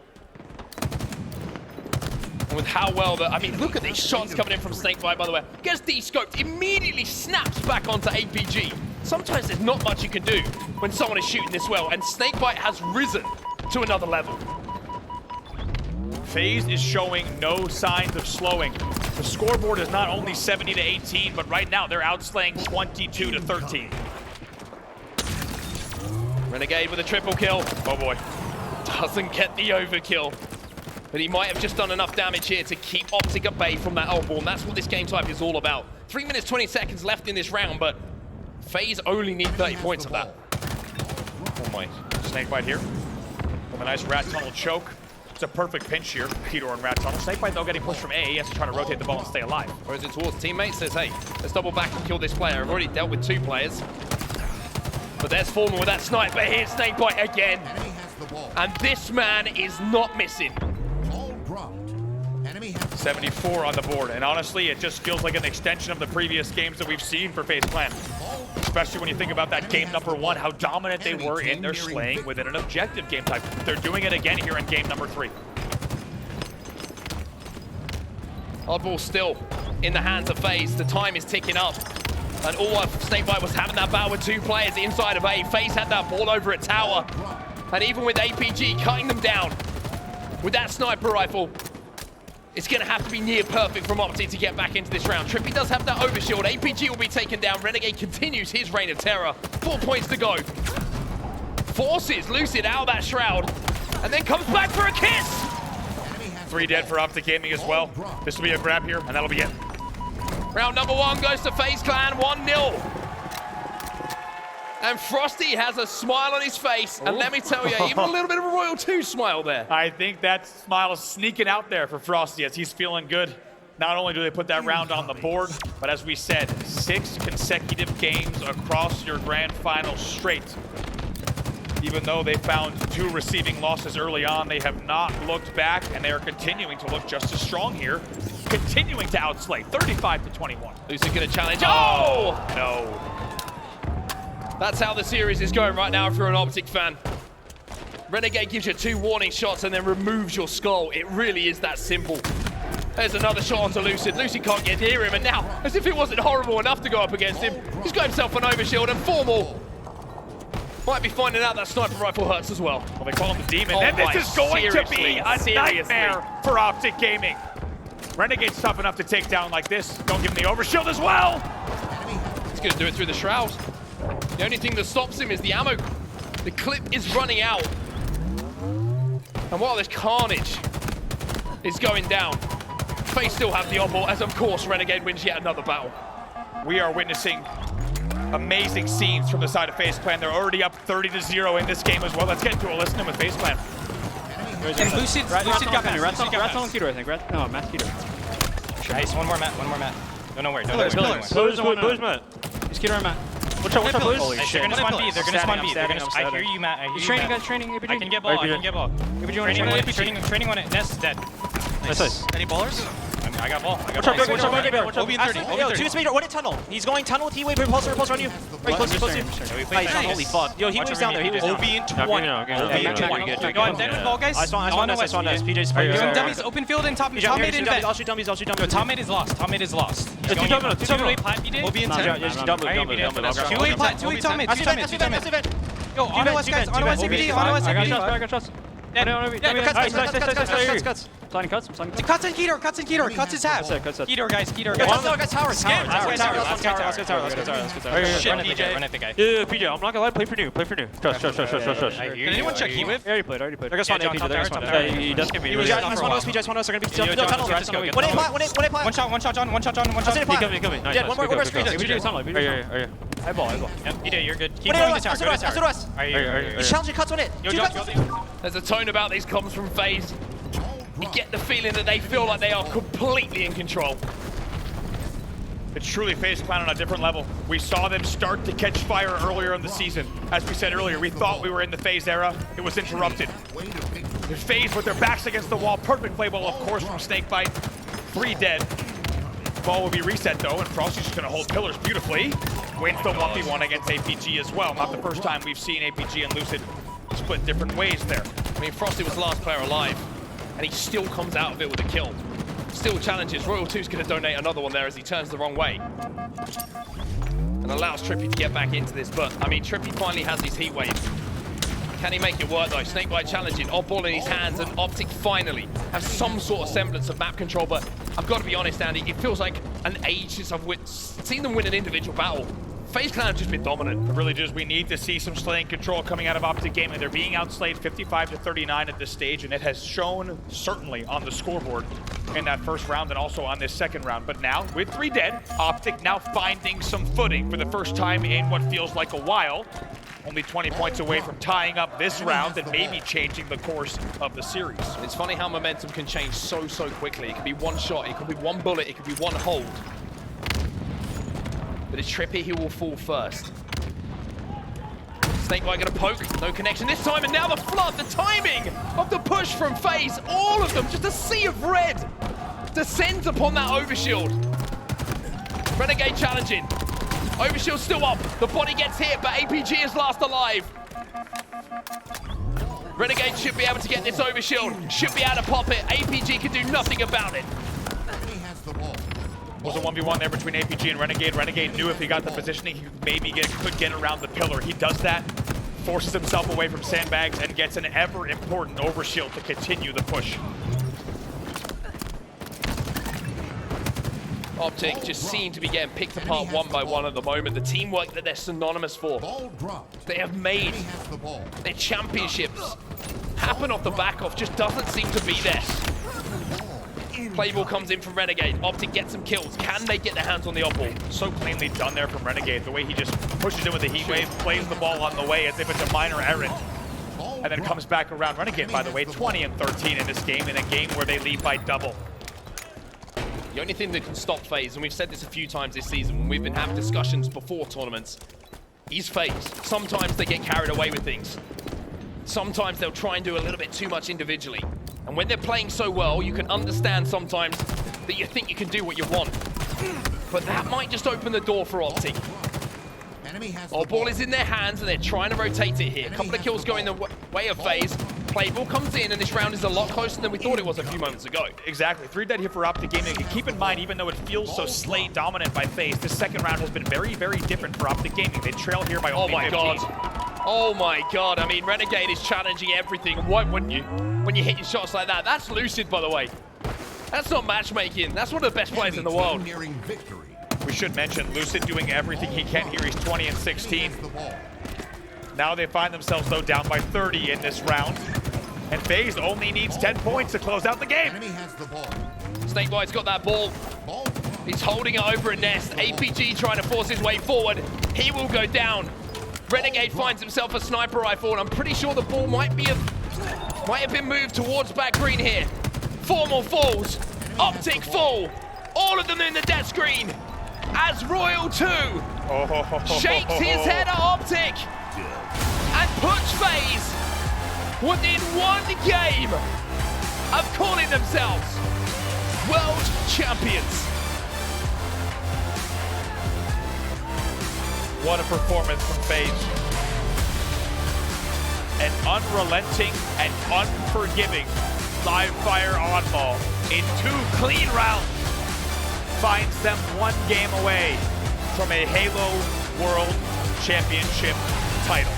With how well I mean, look at these shots coming in from SnakeBite, by the way. Gets de-scoped, immediately snaps back onto APG. Sometimes there's not much you can do when someone is shooting this well, and SnakeBite has risen to another level. FaZe is showing no signs of slowing. The scoreboard is not only 70-18, but right now they're outslaying 22-13. Renegade with a triple kill. Oh boy. Doesn't get the overkill. But he might have just done enough damage here to keep Optic at bay from that elbow, and that's what this game type is all about. 3 minutes, 20 seconds left in this round, but FaZe only need 30 points of that. Oh my. SnakeBite here with a nice rat tunnel choke. It's a perfect pinch here. Peter and rat tunnel. SnakeBite, though, getting pushed from A. He has to try to rotate the ball and stay alive. Throws it towards teammates, says, hey, let's double back and kill this player. I've already dealt with 2 players. But there's Foreman with that snipe, but here's SnakeBite again. And this man is not missing. 74 on the board, and honestly, it just feels like an extension of the previous games that we've seen for FaZe Clan. Especially when you think about that game number 1, how dominant they were in their slaying within an objective game type. They're doing it again here in game number 3. Oddball still in the hands of FaZe. The time is ticking up. And all of SnakeBite was having that battle with 2 players inside of A. FaZe had that ball over at tower. And even with APG cutting them down with that sniper rifle, it's going to have to be near perfect from Optic to get back into this round. TriPPPeY does have that overshield. APG will be taken down. Renegade continues his reign of terror. 4 points to go. Forces Lucid out of that shroud, and then comes back for a kiss. 3 dead for Optic Gaming as well. This will be a grab here, and that'll be it. Round number 1 goes to FaZe Clan, 1-0. And Frosty has a smile on his face, and let me tell you, even a little bit of a Royal 2 smile there. I think that smile is sneaking out there for Frosty as he's feeling good. Not only do they put that round on the board, but as we said, 6 consecutive games across your grand final straight. Even though they found 2 receiving losses early on, they have not looked back, and they are continuing to look just as strong here. Continuing to outslay, 35-21. Lucid gonna challenge. Oh! No. That's how the series is going right now if you're an Optic fan. Renegade gives you 2 warning shots and then removes your skull. It really is that simple. There's another shot onto Lucid. Lucid can't get near him, and now, as if it wasn't horrible enough to go up against him, he's got himself an overshield, and Formal might be finding out that sniper rifle hurts as well. Well, they call him the demon. And this is going to be a nightmare for Optic Gaming. Renegade's tough enough to take down like this. Don't give him the overshield as well. He's gonna do it through the shroud. The only thing that stops him is the ammo. The clip is running out. And while this carnage is going down, FaZe still have the oddball, as of course Renegade wins yet another battle. We are witnessing amazing scenes from the side of FaZe Clan. They're already up 30-0 in this game as well. Let's get into it. Listen in with FaZe Clan. And Lucid got Matt. Rat on Keto, I think. No, Matt Keto. Nice, one more Matt. Don't worry. Blue's Matt. He's Keto and Matt. Watch out, Blues. They're gonna spawn B. They're gonna spawn B. I hear you, Matt. He's training, guys, training. APG. I can get ball. Training on it. Nest is dead. Nice. Any ballers? I got ball. Watch out, OB in 30. Yo, 2 speed, one in tunnel. He's going tunnel, T-wave, repulsor on you. Right, close to you. Nice, holy fuck. Yo, he was down there, he was down. OB in 20. Yo, I'm dead with ball, guys. I spawned this. PJ's You're in dummies, open field and top mid in vent. I'll shoot dummies. Yo, top mid is lost. Top mid is lost. Two Two-way plat, you did? OB in 10. Two-way plat, two-way top mid, two top mid. Yo, on OS guys, on OS APD, on OS APD. Cuts. Cuts and Keter, cuts his half. Keter, guys. Tower. Shit, PJ. Run it, the guy. Yeah, PJ, I'm not gonna lie, play for new. Trust. Can anyone check he whip? I already played. I got spawned APJ. He does give me. One shot, John. He coming. Nice. Yeah, one more speed. Eyeball. PJ, you're good. Keep Wait, going to tower. He's challenging cuts on it. There's a tone about these comms from FaZe. You get the feeling that they feel like they are completely in control. It's truly FaZe Clan on a different level. We saw them start to catch fire earlier in the season. As we said earlier, we thought we were in the FaZe era. It was interrupted. There's FaZe with their backs against the wall. Perfect play ball, of course, from SnakeBite. 3 dead. Ball will be reset, though, and Frosty's just going to hold pillars beautifully. Wins the 1v1 against APG as well. Not the first time we've seen APG and Lucid split different ways there. I mean, Frosty was the last player alive, and he still comes out of it with a kill. Still challenges. Royal 2's going to donate another one there as he turns the wrong way. And allows TriPPPeY to get back into this, but, I mean, TriPPPeY finally has his heat wave. Can he make it work, though? SnakeBite challenging, odd ball in his hands, and Optic finally has some sort of semblance of map control, but I've got to be honest, Andy, it feels like an age since I've seen them win an individual battle. FaZe Clan have just been dominant. It really just, we need to see some slaying control coming out of Optic Gaming. They're being outslayed 55-39 at this stage, and it has shown certainly on the scoreboard in that first round and also on this second round. But now, with 3 dead, Optic now finding some footing for the first time in what feels like a while. Only 20 points away from tying up this round and maybe changing the course of the series. It's funny how momentum can change so quickly. It could be one shot, it could be one bullet, it could be one hold. But it's TriPPPeY who will fall first. SnakeBite gonna poke, no connection this time, and now the flood, the timing of the push from FaZe, all of them, just a sea of red, descends upon that overshield. Renegade challenging. Overshield still up, the body gets hit, but APG is last alive. Renegade should be able to get this overshield, should be able to pop it. APG can do nothing about it. Was a 1v1 there between APG and Renegade. Renegade knew if he got the positioning, he could get around the pillar. He does that, forces himself away from sandbags, and gets an ever-important overshield to continue the push. Optic just seem to be getting picked apart one by one at the moment. The teamwork that they're synonymous for. They have made their championships happen off the back of just doesn't seem to be there. Play ball comes in from Renegade. Optic gets some kills. Can they get their hands on the odd ball? So cleanly done there from Renegade. The way he just pushes in with the heat wave, plays the ball on the way as if it's a minor errand. And then comes back around. Renegade, by the way, 20-13 in this game, in a game where they lead by double. The only thing that can stop FaZe, and we've said this a few times this season when we've been having discussions before tournaments, is FaZe. Sometimes they get carried away with things. Sometimes they'll try and do a little bit too much individually. And when they're playing so well, you can understand sometimes that you think you can do what you want. But that might just open the door for Optic. Our ball is in their hands and they're trying to rotate it here. A couple of kills going the way of FaZe. Play ball comes in and this round is a lot closer than we thought it was a few moments ago. Exactly, 3 dead here for Optic Gaming. And keep in mind, even though it feels so slate dominant by FaZe, this second round has been very different for Optic Gaming. They trail here by only 15. Oh my god, I mean, Renegade is challenging everything. Why wouldn't you? When you hit your shots like that. That's Lucid, by the way. That's not matchmaking. That's one of the best players in the world. We should mention Lucid doing everything he can here. He's 20-16. Now they find themselves, though, down by 30 in this round. And FaZe only needs 10 points to close out the game. SnakeBite's got that ball. He's holding it over a nest. APG trying to force his way forward. He will go down. Renegade finds himself a sniper rifle, and I'm pretty sure the ball might have been moved towards back green here. 4 more falls. Optic fall. All of them in the death screen. As Royal 2 shakes his head at Optic and puts FaZe within 1 game of calling themselves world champions. What a performance from FaZe. An unrelenting and unforgiving live fire oddball in 2 clean rounds finds them 1 game away from a Halo World Championship title.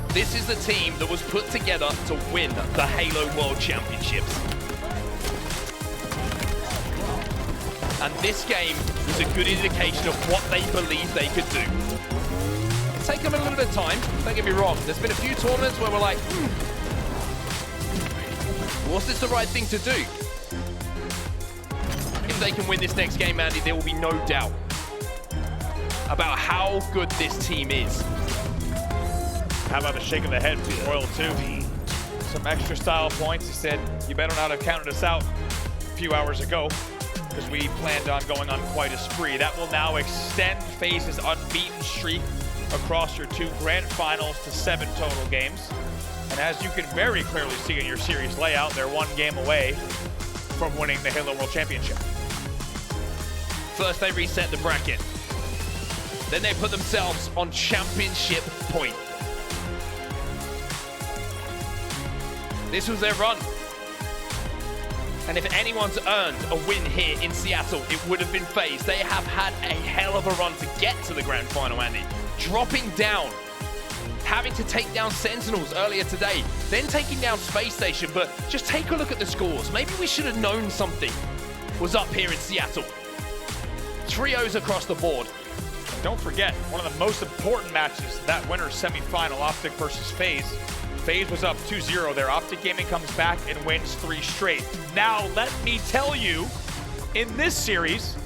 This is the team that was put together to win the Halo World Championships. And this game was a good indication of what they believed they could do. It's taken them a little bit of time, don't get me wrong. There's been a few tournaments where we're like, was this the right thing to do? If they can win this next game, Andy, there will be no doubt about how good this team is. How about a shake of the head from Royal 2? Some extra style points. He said, you better not have counted us out a few hours ago, because we planned on going on quite a spree. That will now extend FaZe's unbeaten streak across your 2 grand finals to 7 total games. And as you can very clearly see in your series layout, they're 1 game away from winning the Halo World Championship. First they reset the bracket. Then they put themselves on championship point. This was their run. And if anyone's earned a win here in Seattle, it would have been FaZe. They have had a hell of a run to get to the grand final, Andy. Dropping down, having to take down Sentinels earlier today, then taking down Space Station, but just take a look at the scores. Maybe we should have known something was up here in Seattle. 3-0s across the board. Don't forget, one of the most important matches, that winner's semifinal, Optic versus FaZe. FaZe was up 2-0 there. Optic Gaming comes back and wins 3 straight. Now, let me tell you, in this series,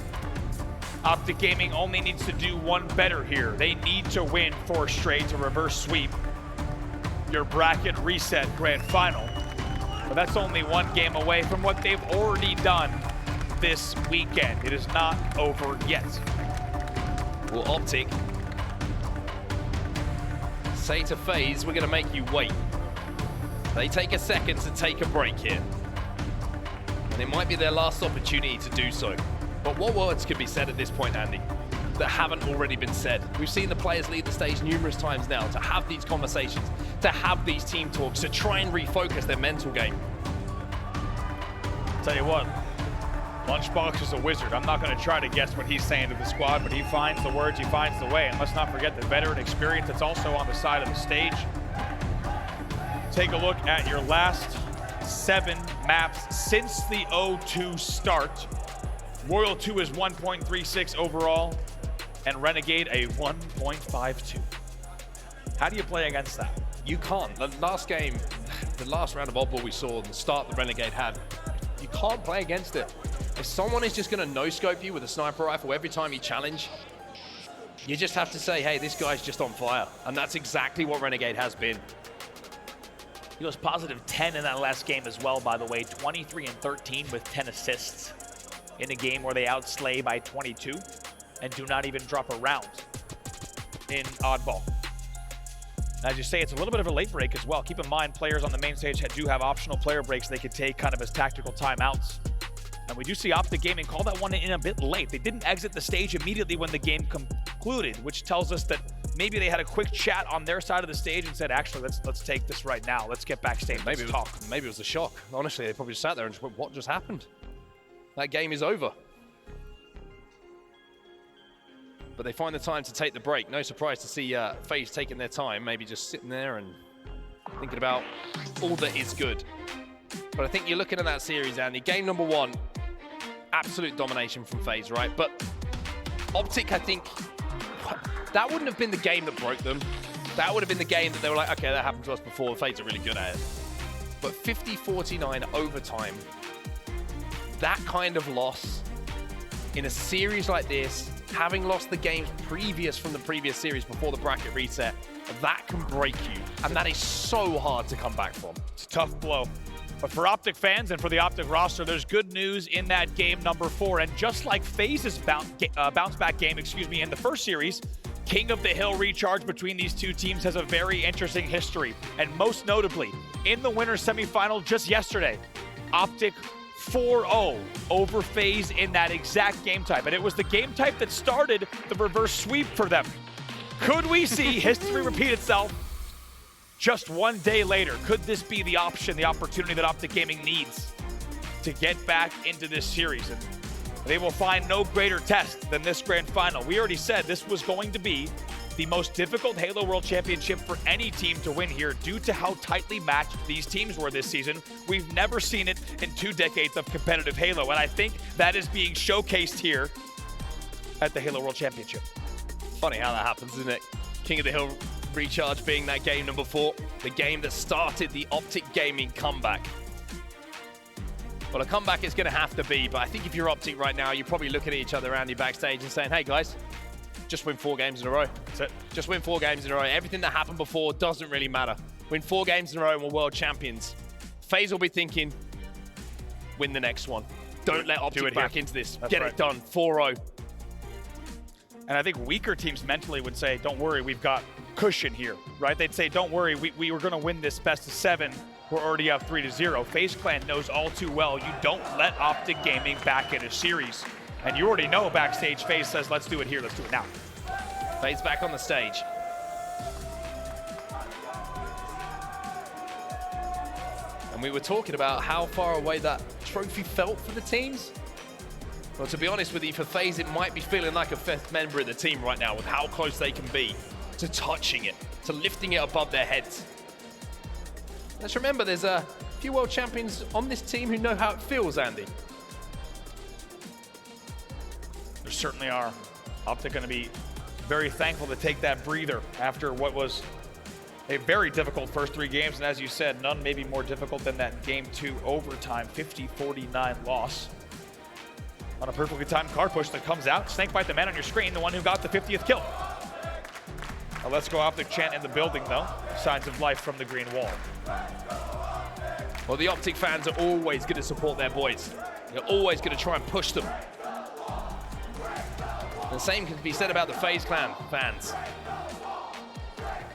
Optic Gaming only needs to do 1 better here. They need to win 4 straight to reverse sweep your bracket reset grand final. But that's only 1 game away from what they've already done this weekend. It is not over yet. Well, Optic say to FaZe, we're going to make you wait. They take a second to take a break here. And it might be their last opportunity to do so. But what words could be said at this point, Andy, that haven't already been said? We've seen the players leave the stage numerous times now to have these conversations, to have these team talks, to try and refocus their mental game. Tell you what, Lunchbox is a wizard. I'm not going to try to guess what he's saying to the squad, but he finds the words, he finds the way. And let's not forget the veteran experience that's also on the side of the stage. Take a look at your last 7 maps since the O2 start. Royal 2 is 1.36 overall, and Renegade a 1.52. How do you play against that? You can't. The last game, the last round of oddball we saw, the start the Renegade had, you can't play against it. If someone is just going to no-scope you with a sniper rifle every time you challenge, you just have to say, hey, this guy's just on fire. And that's exactly what Renegade has been. He was positive 10 in that last game as well, by the way. 23 and 13 with 10 assists in a game where they outslay by 22 and do not even drop a round in oddball. As you say, it's a little bit of a late break as well. Keep in mind, players on the main stage do have optional player breaks they could take kind of as tactical timeouts. And we do see Optic Gaming call that one in a bit late. They didn't exit the stage immediately when the game concluded, which tells us that maybe they had a quick chat on their side of the stage and said, actually, let's take this right now. Let's get backstage. Maybe it was a shock. Honestly, they probably sat there and just went, what just happened? That game is over. But they find the time to take the break. No surprise to see FaZe taking their time, maybe just sitting there and thinking about all that is good. But I think you're looking at that series, Andy. Game number 1, absolute domination from FaZe, right? But Optic, I think, that wouldn't have been the game that broke them. That would have been the game that they were like, okay, that happened to us before. FaZe are really good at it. But 50-49 overtime, that kind of loss in a series like this, having lost the games previous from the previous series before the bracket reset, that can break you. And that is so hard to come back from. It's a tough blow. But for Optic fans and for the Optic roster, there's good news in that game number 4. And just like FaZe's bounce back game, in the first series, King of the Hill recharge between these two teams has a very interesting history. And most notably, in the winner's semifinal just yesterday, Optic 4-0 over FaZe in that exact game type. And it was the game type that started the reverse sweep for them. Could we see history repeat itself just one day later? Could this be the option, the opportunity that Optic Gaming needs to get back into this series? And they will find no greater test than this grand final. We already said this was going to be the most difficult Halo World Championship for any team to win here due to how tightly matched these teams were this season. We've never seen it in 2 decades of competitive Halo, and I think that is being showcased here at the Halo World Championship. Funny how that happens, isn't it? King of the Hill recharge being that game number 4, the game that started the Optic Gaming comeback. Well, a comeback is going to have to be, but I think if you're Optic right now, you're probably looking at each other around you backstage and saying, hey guys, just win 4 games in a row. That's it. Just win 4 games in a row. Everything that happened before doesn't really matter. Win 4 games in a row and we're world champions. FaZe will be thinking, win the next one. Don't let Optic back into this. Get it done, 4-0. And I think weaker teams mentally would say, don't worry, we've got cushion here, right? They'd say, don't worry, we were going to win this best of 7. We're already up 3-0. FaZe Clan knows all too well you don't let Optic Gaming back in a series. And you already know backstage FaZe says, let's do it here, let's do it now. FaZe back on the stage. And we were talking about how far away that trophy felt for the teams. Well, to be honest with you, for FaZe, it might be feeling like a 5th member of the team right now with how close they can be to touching it, to lifting it above their heads. Let's remember, there's a few world champions on this team who know how it feels, Andy. There certainly are. Optic going to be very thankful to take that breather after what was a very difficult first 3 games. And as you said, none maybe more difficult than that Game 2 overtime 50-49 loss. On a perfectly timed card push that comes out. SnakeBite, the man on your screen, the one who got the 50th kill. A Let's Go Optic chant in the building, though. Signs of life from the green wall. Well, the Optic fans are always going to support their boys. They're always going to try and push them. The same can be said about the FaZe Clan fans,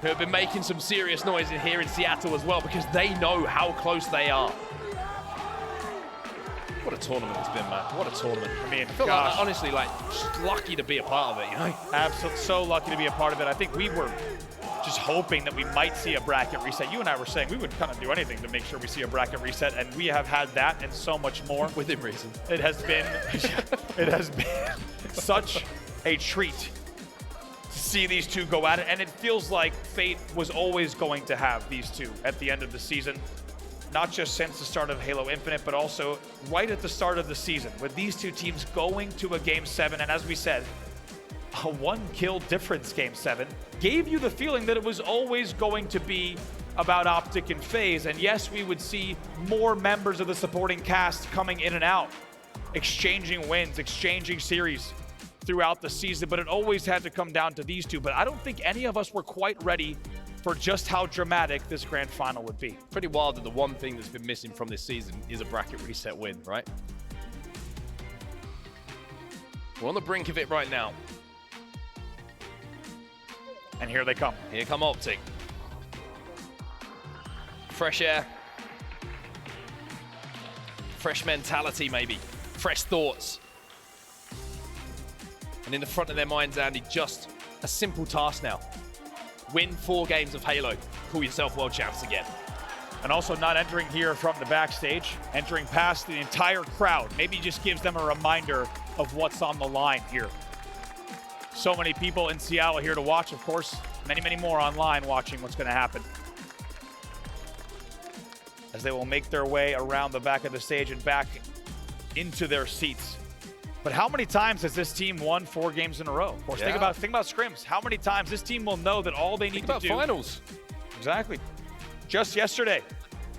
who have been making some serious noise in here in Seattle as well, because they know how close they are. What a tournament it's been, man. What a tournament. I mean, I feel like, honestly, like, just lucky to be a part of it, you know? Absolutely, so lucky to be a part of it. I think we were just hoping that we might see a bracket reset. You and I were saying we would kind of do anything to make sure we see a bracket reset, and we have had that and so much more. Within reason. It has been, such a treat to see these two go at it, and it feels like fate was always going to have these two at the end of the season. Not just since the start of Halo Infinite, but also right at the start of the season, with these two teams going to a Game 7, and as we said, a 1-kill difference Game 7 gave you the feeling that it was always going to be about Optic and FaZe, and yes, we would see more members of the supporting cast coming in and out, exchanging wins, exchanging series throughout the season, but it always had to come down to these two. But I don't think any of us were quite ready for just how dramatic this grand final would be. Pretty wild that the one thing that's been missing from this season is a bracket reset win, right? We're on the brink of it right now. And here they come. Here come Optic. Fresh air. Fresh mentality, maybe. Fresh thoughts. And in the front of their minds, Andy, just a simple task now. Win 4 games of Halo. Call yourself world champs again. And also not entering here from the backstage, entering past the entire crowd. Maybe just gives them a reminder of what's on the line here. So many people in Seattle here to watch, of course. Many, many more online watching what's going to happen. As they will make their way around the back of the stage and back into their seats. But how many times has this team won 4 games in a row? Of course, think about scrims. How many times this team will know that all they need to do... finals. Exactly. Just yesterday,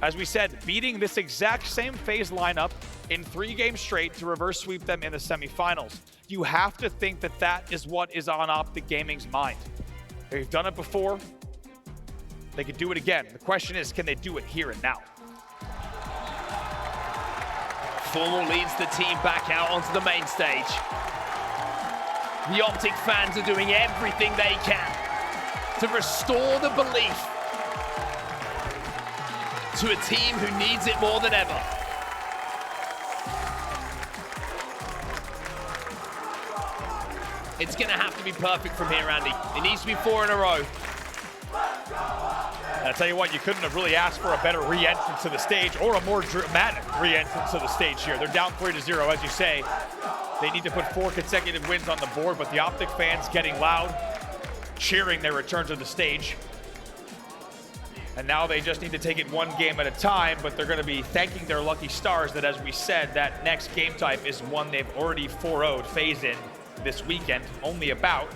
as we said, beating this exact same FaZe lineup in 3 games straight to reverse sweep them in the semifinals. You have to think that that is what is on Optic Gaming's mind. They've done it before. They could do it again. The question is, can they do it here and now? Formal leads the team back out onto the main stage. The Optic fans are doing everything they can to restore the belief to a team who needs it more than ever. It's gonna have to be perfect from here, Andy. It needs to be 4 in a row. And I tell you what, you couldn't have really asked for a better re-entrance to the stage or a more dramatic re-entrance to the stage here. They're down 3-0, as you say. They need to put 4 consecutive wins on the board, but the Optic fans getting loud, cheering their return to the stage. And now they just need to take it one game at a time, but they're going to be thanking their lucky stars that, as we said, that next game type is one they've already 4-0'd FaZe in this weekend, only about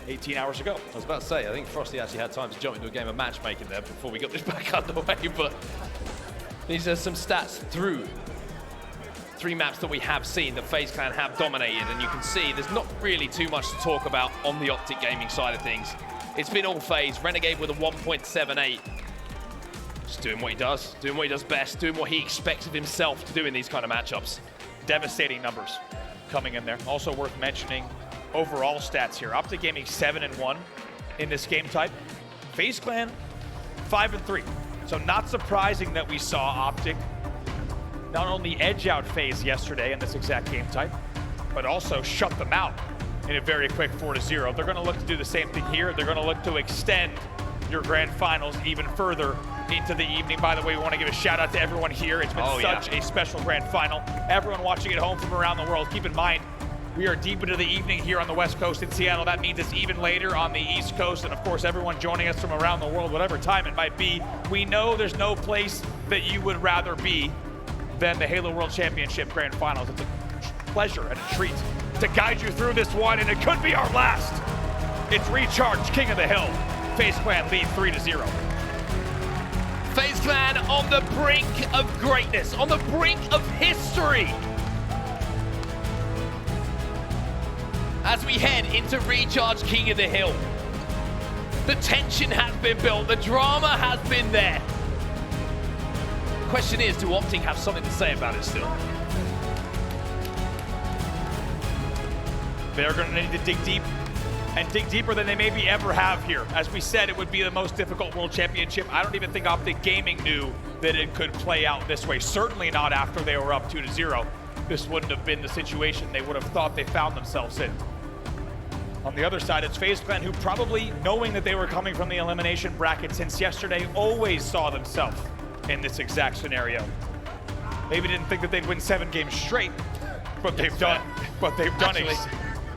18 hours ago. I was about to say, I think Frosty actually had time to jump into a game of matchmaking there before we got this back underway, but these are some stats through 3 maps that we have seen that FaZe Clan have dominated, and you can see there's not really too much to talk about on the Optic gaming side of things. It's been all FaZe. Renegade with a 1.78. Just doing what he does best, doing what he expects of himself to do in these kind of matchups. Devastating numbers coming in there. Also worth mentioning overall stats here. Optic Gaming 7-1 in this game type. FaZe Clan 5-3. So not surprising that we saw Optic not only edge out FaZe yesterday in this exact game type, but also shut them out in a very quick 4-0. They're going to look to do the same thing here. They're going to look to extend your grand finals even further into the evening. By the way, we want to give a shout out to everyone here. It's been such a special grand final. Everyone watching at home from around the world, keep in mind, we are deep into the evening here on the West Coast in Seattle. That means it's even later on the East Coast. And of course, everyone joining us from around the world, whatever time it might be, we know there's no place that you would rather be than the Halo World Championship Grand Finals. It's a pleasure and a treat to guide you through this one, and it could be our last. It's Recharge, King of the Hill. FaZe Clan lead 3-0. FaZe Clan on the brink of greatness, on the brink of history. As we head into Recharge, King of the Hill. The tension has been built, the drama has been there. Question is, do Optic have something to say about it still? They're going to need to dig deep, and dig deeper than they maybe ever have here. As we said, it would be the most difficult World Championship. I don't even think Optic Gaming knew that it could play out this way. Certainly not after they were up 2-0. This wouldn't have been the situation they would have thought they found themselves in. On the other side, it's FaZe Clan, who probably, knowing that they were coming from the elimination bracket since yesterday, always saw themselves in this exact scenario. Maybe didn't think that they'd win 7 games straight, but they've done. But they've done it.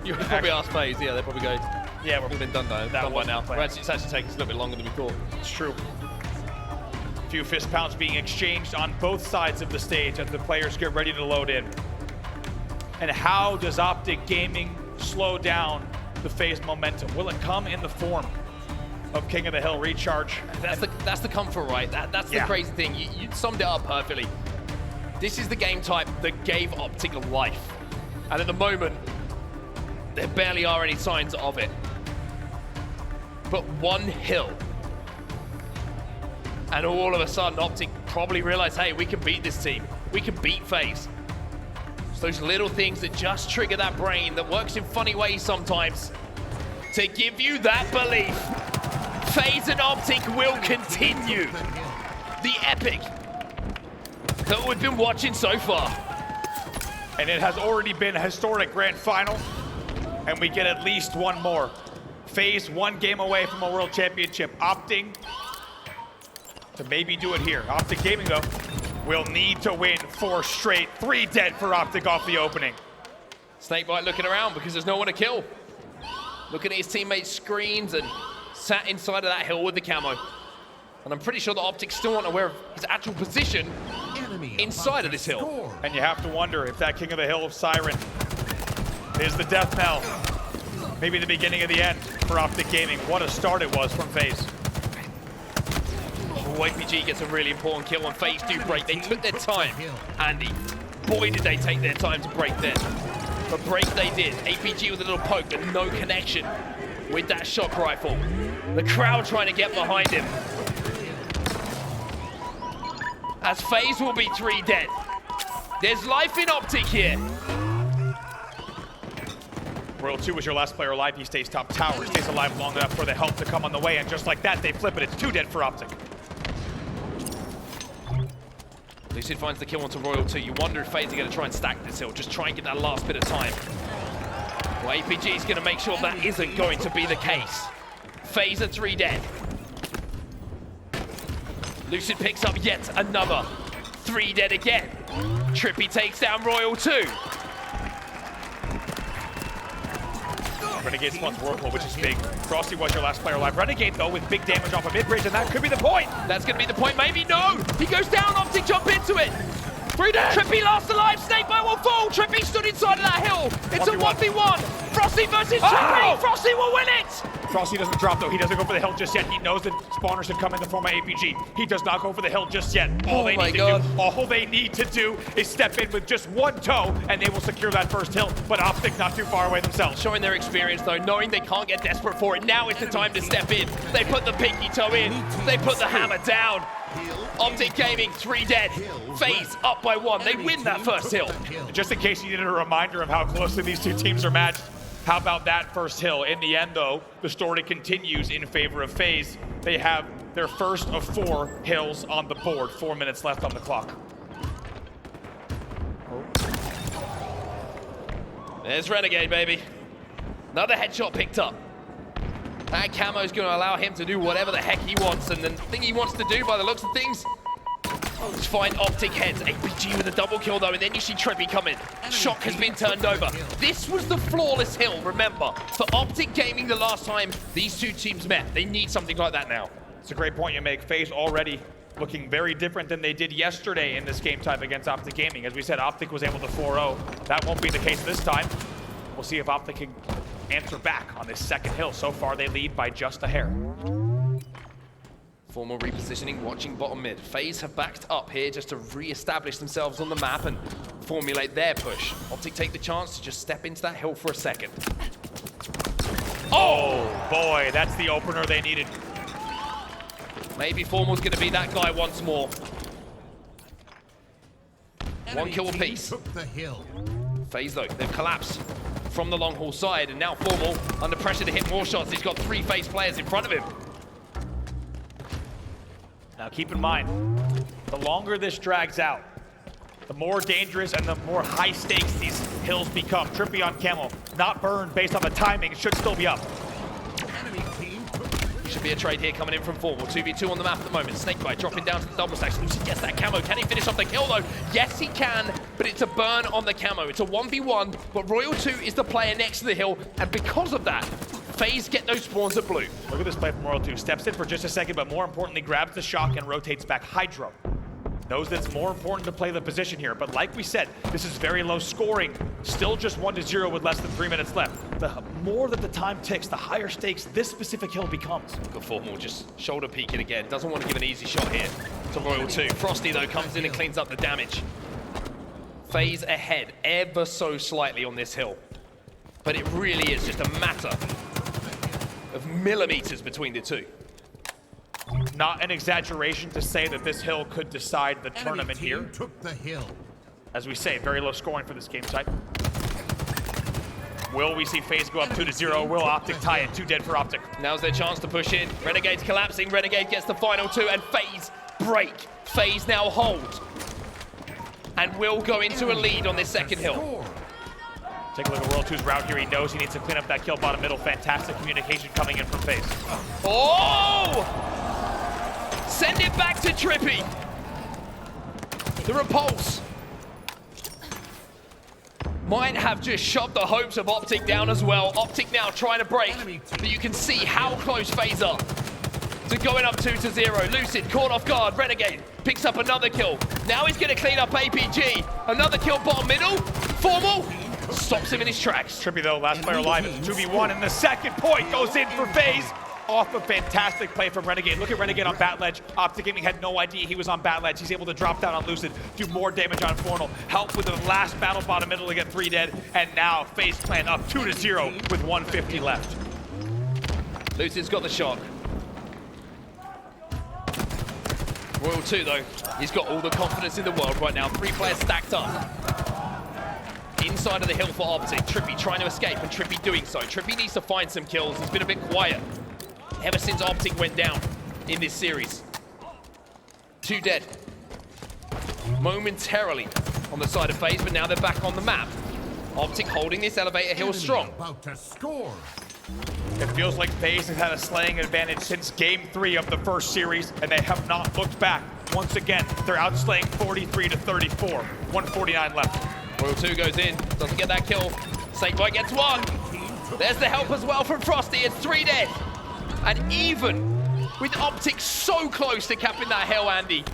You would probably ask FaZe, yeah, they'll probably go, yeah, we've been done though. Done by now. It's actually taking us a little bit longer than we thought. It's true. A few fist pounds being exchanged on both sides of the stage as the players get ready to load in. And how does Optic Gaming slow down the FaZe momentum? Will it come in the form of King of the Hill Recharge? That's the comfort, right? That's the crazy thing. You summed it up perfectly. This is the game type that gave Optic life. And at the moment, there barely are any signs of it. But one hill, and all of a sudden Optic probably realize, hey, we can beat this team. We can beat FaZe. It's those little things that just trigger that brain that works in funny ways sometimes to give you that belief. FaZe and Optic will continue the epic that we've been watching so far. And it has already been a historic grand final, and we get at least one more. FaZe 1 game away from a world championship, opting to maybe do it here. Optic Gaming, though, will need to win 4 straight. 3 dead for Optic off the opening. SnakeBite looking around because there's no one to kill. Looking at his teammates' screens and sat inside of that hill with the camo. And I'm pretty sure the Optic's still not aware of his actual position inside of this hill. And you have to wonder if that King of the Hill siren is the death knell. Maybe the beginning of the end for Optic Gaming. What a start it was from FaZe. YPG gets a really important kill on FaZe do break. They took their time, Andy. Boy, did they take their time to break this. But break they did. APG with a little poke, but no connection with that shock rifle. The crowd trying to get behind him. As FaZe will be 3 dead. There's life in Optic here. Royal 2 was your last player alive. He stays top tower. He stays alive long enough for the help to come on the way. And just like that, they flip it. It's 2 dead for Optic. Lucid finds the kill onto Royal 2. You wonder if FaZe are going to try and stack this hill. Just try and get that last bit of time. Well, APG is going to make sure that isn't going to be the case. FaZe are 3 dead. Lucid picks up yet another. 3 dead again. TriPPPeY takes down Royal 2. Renegade spawns Whirlpool, which is big. Frosty was your last player alive. Renegade, though, with big damage off of mid-bridge, and that could be the point. That's going to be the point, maybe. No! He goes down, Optic jump into it. 3 dead. TriPPPeY last alive, SnakeBite will fall. TriPPPeY stood inside of that hill. It's a 1v1. Frosty versus TriPPPeey. Frosty will win it. Frosty doesn't drop, though. He doesn't go for the hill just yet. He knows that spawners should come in the form of APG. He does not go for the hill just yet. All they need to do is step in with just 1 toe, and they will secure that first hill. But Optic not too far away themselves. Showing their experience, though, knowing they can't get desperate for it. Now is the time to step in. They put the pinky toe in. They put the hammer down. Optic Gaming, 3 dead. FaZe up by 1. They win that first hill. Just in case you needed a reminder of how closely these 2 teams are matched, how about that first hill? In the end, though, the story continues in favor of FaZe. They have their first of 4 hills on the board. 4 minutes left on the clock. There's Renegade, baby. Another headshot picked up. That camo's going to allow him to do whatever the heck he wants, and the thing he wants to do, by the looks of things, is find Optic heads. APG with a double kill, though, and then you see TriPPPeY come in. Shock has been turned over. This was the flawless hill, remember. For Optic Gaming the last time these 2 teams met. They need something like that now. It's a great point you make. FaZe already looking very different than they did yesterday in this game type against Optic Gaming. As we said, Optic was able to 4-0. That won't be the case this time. We'll see if Optic can answer back on this second hill. So far, they lead by just a hair. Formal repositioning, watching bottom mid. FaZe have backed up here just to re-establish themselves on the map and formulate their push. Optic take the chance to just step into that hill for a second. Oh, boy, that's the opener they needed. Maybe Formal's going to be that guy once more. 1 kill apiece. FaZe, though, they've collapsed from the long haul side, and now Formal under pressure to hit more shots. He's got 3 FaZe players in front of him. Now keep in mind, the longer this drags out, the more dangerous and the more high stakes these hills become. TriPPPeY on Camel, not burned based on the timing, should still be up. Should be a trade here coming in from Formal. 2v2 on the map at the moment. SnakeBite dropping down to the double stacks. Lucid gets that camo. Can he finish off the kill though? Yes, he can, but it's a burn on the camo. It's a 1v1, but Royal 2 is the player next to the hill, and because of that, FaZe get those spawns at blue. Look at this play from Royal 2. Steps in for just a second, but more importantly, grabs the shock and rotates back Hydro. Knows that it's more important to play the position here, but like we said, this is very low scoring. Still just 1-0 with less than 3 minutes left. The more that the time ticks, the higher stakes this specific hill becomes. Good Formal just shoulder peeking again. Doesn't want to give an easy shot here to Royal 2. Frosty though comes in and cleans up the damage. FaZe ahead ever so slightly on this hill. But it really is just a matter of millimeters between the 2. Not an exaggeration to say that this hill could decide the tournament here. Took the hill. As we say, very low scoring for this game type. Will we see FaZe go up 2-0? Will Optic tie it? 2 dead for Optic. Now's their chance to push in. Renegade's collapsing. Renegade gets the final 2, and FaZe break. FaZe now hold. And will go into a lead on this second hill. Take a look at World 2's route here. He knows he needs to clean up that kill bottom middle. Fantastic communication coming in from FaZe. Oh! Send it back to TriPPPeY. The repulse might have just shoved the hopes of Optic down as well. Optic now trying to break, but you can see how close FaZe are to going up 2-0. Lucid caught off guard. Renegade picks up another kill. Now he's going to clean up APG. Another kill bottom middle. Formal stops him in his tracks. TriPPPeY though, last player alive. It's 2v1, and the second point goes in for FaZe. Off a fantastic play from Renegade. Look at Renegade on bat ledge. Optic Gaming had no idea he was on bat ledge. He's able to drop down on Lucid, do more damage on Formal, help with the last battle bottom middle to get 3 dead, and now FaZe Clan up 2-0 with 150 left. Lucid's got the shock. Royal 2 though, he's got all the confidence in the world right now. 3 players stacked up. Inside of the hill for Optic. TriPPPeY trying to escape and TriPPPeY doing so. TriPPPeY needs to find some kills. He's been a bit quiet ever since Optic went down in this series. 2 dead. Momentarily on the side of FaZe, but now they're back on the map. Optic holding this elevator hill strong. About to score. It feels like FaZe has had a slaying advantage since game 3 of the first series, and they have not looked back. Once again, they're outslaying 43-34. 149 left. Royal 2 goes in, doesn't get that kill. SnakeBite gets 1. There's the help as well from Frosty. It's 3 dead. And even with Optic so close to capping that hill, Andy,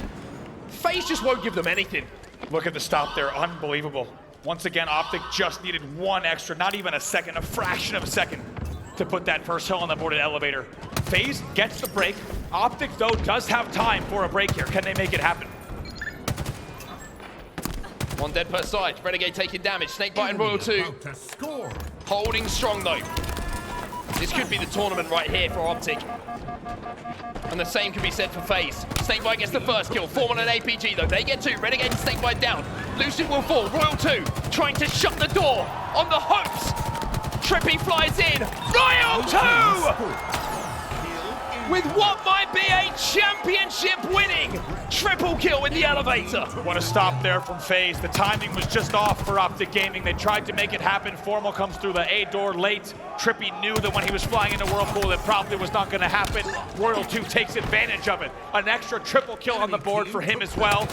FaZe just won't give them anything. Look at the stop there, unbelievable. Once again, Optic just needed 1 extra, not even a second, a fraction of a second to put that first hill on the boarded elevator. FaZe gets the break. Optic, though, does have time for a break here. Can they make it happen? 1 dead per side. Renegade taking damage. SnakeBite and Royal 2 About to score. holding strong, though. This could be the tournament right here for Optic. And the same can be said for FaZe. SnakeBite gets the first kill. Form on an APG, though. They get 2. Renegade and SnakeBite down. Lucid will fall. Royal 2 trying to shut the door on the hopes. TriPPPeY flies in. Royal 2! With what might be a championship-winning triple kill in the elevator. What a stop there from FaZe. The timing was just off for Optic Gaming. They tried to make it happen. Formal comes through the A door late. TriPPPeY knew that when he was flying into Whirlpool, that probably was not going to happen. Royal 2 takes advantage of it. An extra triple kill on the board for him as well.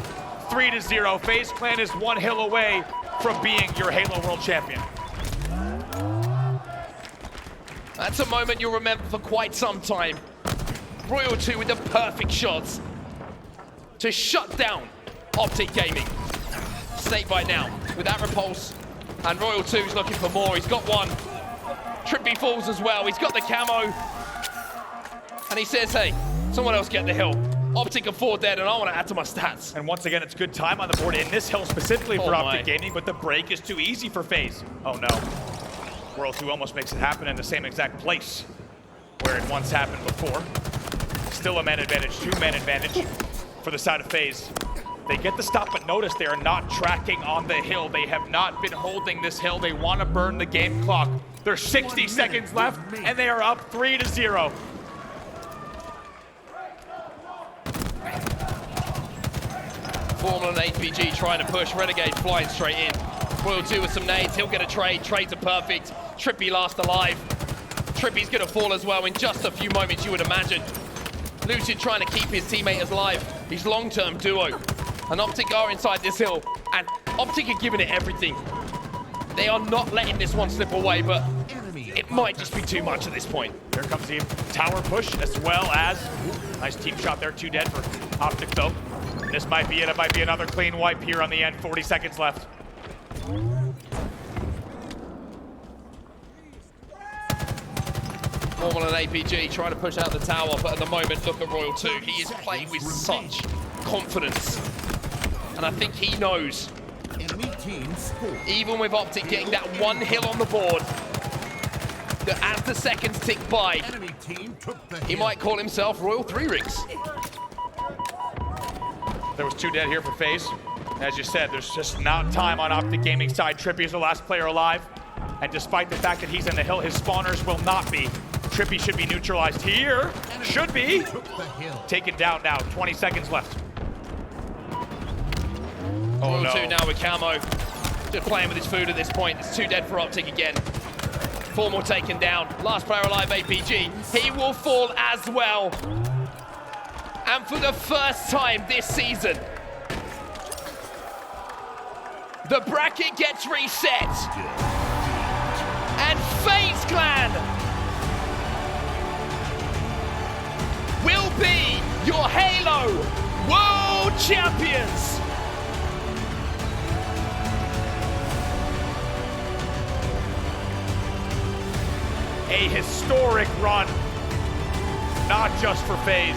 3-0. FaZe Clan is 1 hill away from being your Halo World Champion. That's a moment you'll remember for quite some time. Royal 2 with the perfect shots to shut down Optic Gaming. SnakeBite now with that repulse, and Royal 2's looking for more. He's got 1. TriPPPeY falls as well. He's got the camo, and he says, hey, someone else get the hill. Optic are 4 dead, and I want to add to my stats. And once again, it's good time on the board in this hill specifically for Optic Gaming, but the break is too easy for FaZe. Oh no. Royal 2 almost makes it happen in the same exact place where it once happened before. Still a man advantage, 2-man advantage for the side of FaZe. They get the stop, but notice they are not tracking on the hill. They have not been holding this hill. They want to burn the game clock. There's 60 seconds left, and they are up 3-0. Formal and APG trying to push. Renegade flying straight in. Royal 2 with some nades. He'll get a trade. Trades are perfect. TriPPPeY last alive. TriPPPeY's going to fall as well in just a few moments, you would imagine. Lucid trying to keep his teammates alive. His long-term duo. And Optic are inside this hill. And Optic are giving it everything. They are not letting this one slip away, but it might just be too much at this point. Here comes the tower push, as well as nice team shot there. 2 dead for Optic, though. This might be it. It might be another clean wipe here on the end. 40 seconds left. Formal and APG trying to push out the tower, but at the moment, look at Royal 2. He is playing with such confidence. And I think he knows, Enemy team score. even with Optic getting that 1 hill on the board, that as the seconds tick by, Enemy team took the he hill. might call himself Royal 3 Rigs. There was 2 dead here for FaZe. As you said, there's just not time on Optic Gaming side. TriPPPeY is the last player alive. And despite the fact that he's in the hill, his spawners will not be. TriPPPeY should be neutralized here. Should be. Took the hill. Taken down now. 20 seconds left. Oh Royal no. 2 now with camo. Just playing with his food at this point. It's 2 dead for Optic again. 4 more taken down. Last player alive, APG. He will fall as well. And for the first time this season, the bracket gets reset. And FaZe Clan will be your Halo World Champions. A historic run, not just for FaZe,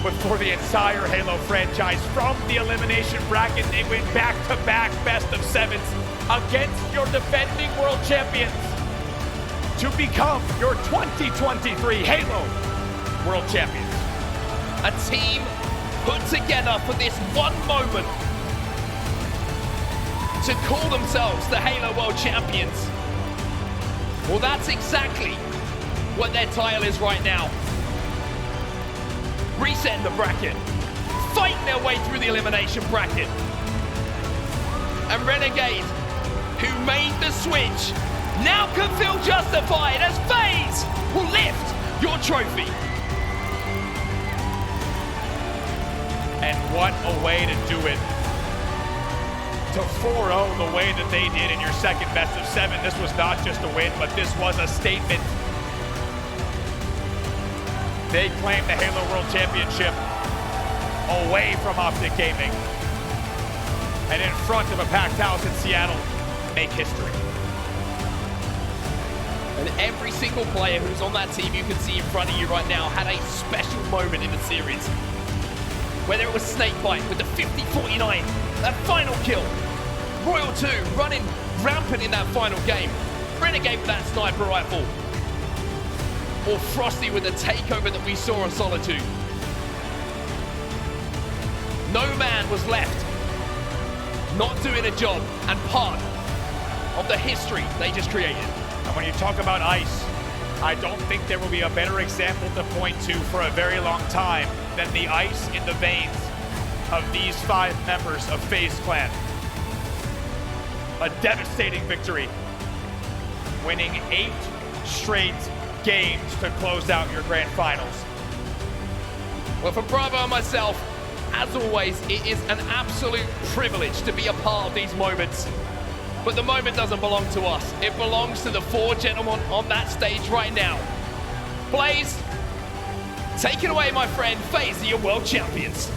but for the entire Halo franchise. From the elimination bracket, they went back-to-back best of 7s against your defending world champions to become your 2023 Halo World Champions. A team put together for this one moment. to call themselves the Halo World Champions. Well, that's exactly what their title is right now. Resetting the bracket, fighting their way through the elimination bracket. And Renegade, who made the switch, now can feel justified as FaZe will lift your trophy. And what a way to do it. To 4-0 the way that they did in your second best of 7. This was not just a win, but this was a statement. They claimed the Halo World Championship away from Optic Gaming. And in front of a packed house in Seattle, make history. And every single player who's on that team you can see in front of you right now had a special moment in the series. Whether it was SnakeBite with the 50-49, that final kill. Royal 2 running rampant in that final game. Renegade with that sniper rifle. Or Frosty with the takeover that we saw on Solitude. No man was left not doing a job and part of the history they just created. And when you talk about ice, I don't think there will be a better example to point to for a very long time than the ice in the veins of these 5 members of FaZe Clan. A devastating victory, winning 8 straight games to close out your grand finals. Well, for Bravo and myself, as always, it is an absolute privilege to be a part of these moments. But the moment doesn't belong to us. It belongs to the 4 gentlemen on that stage right now. Blaze, take it away, my friend. FaZe are your world champions.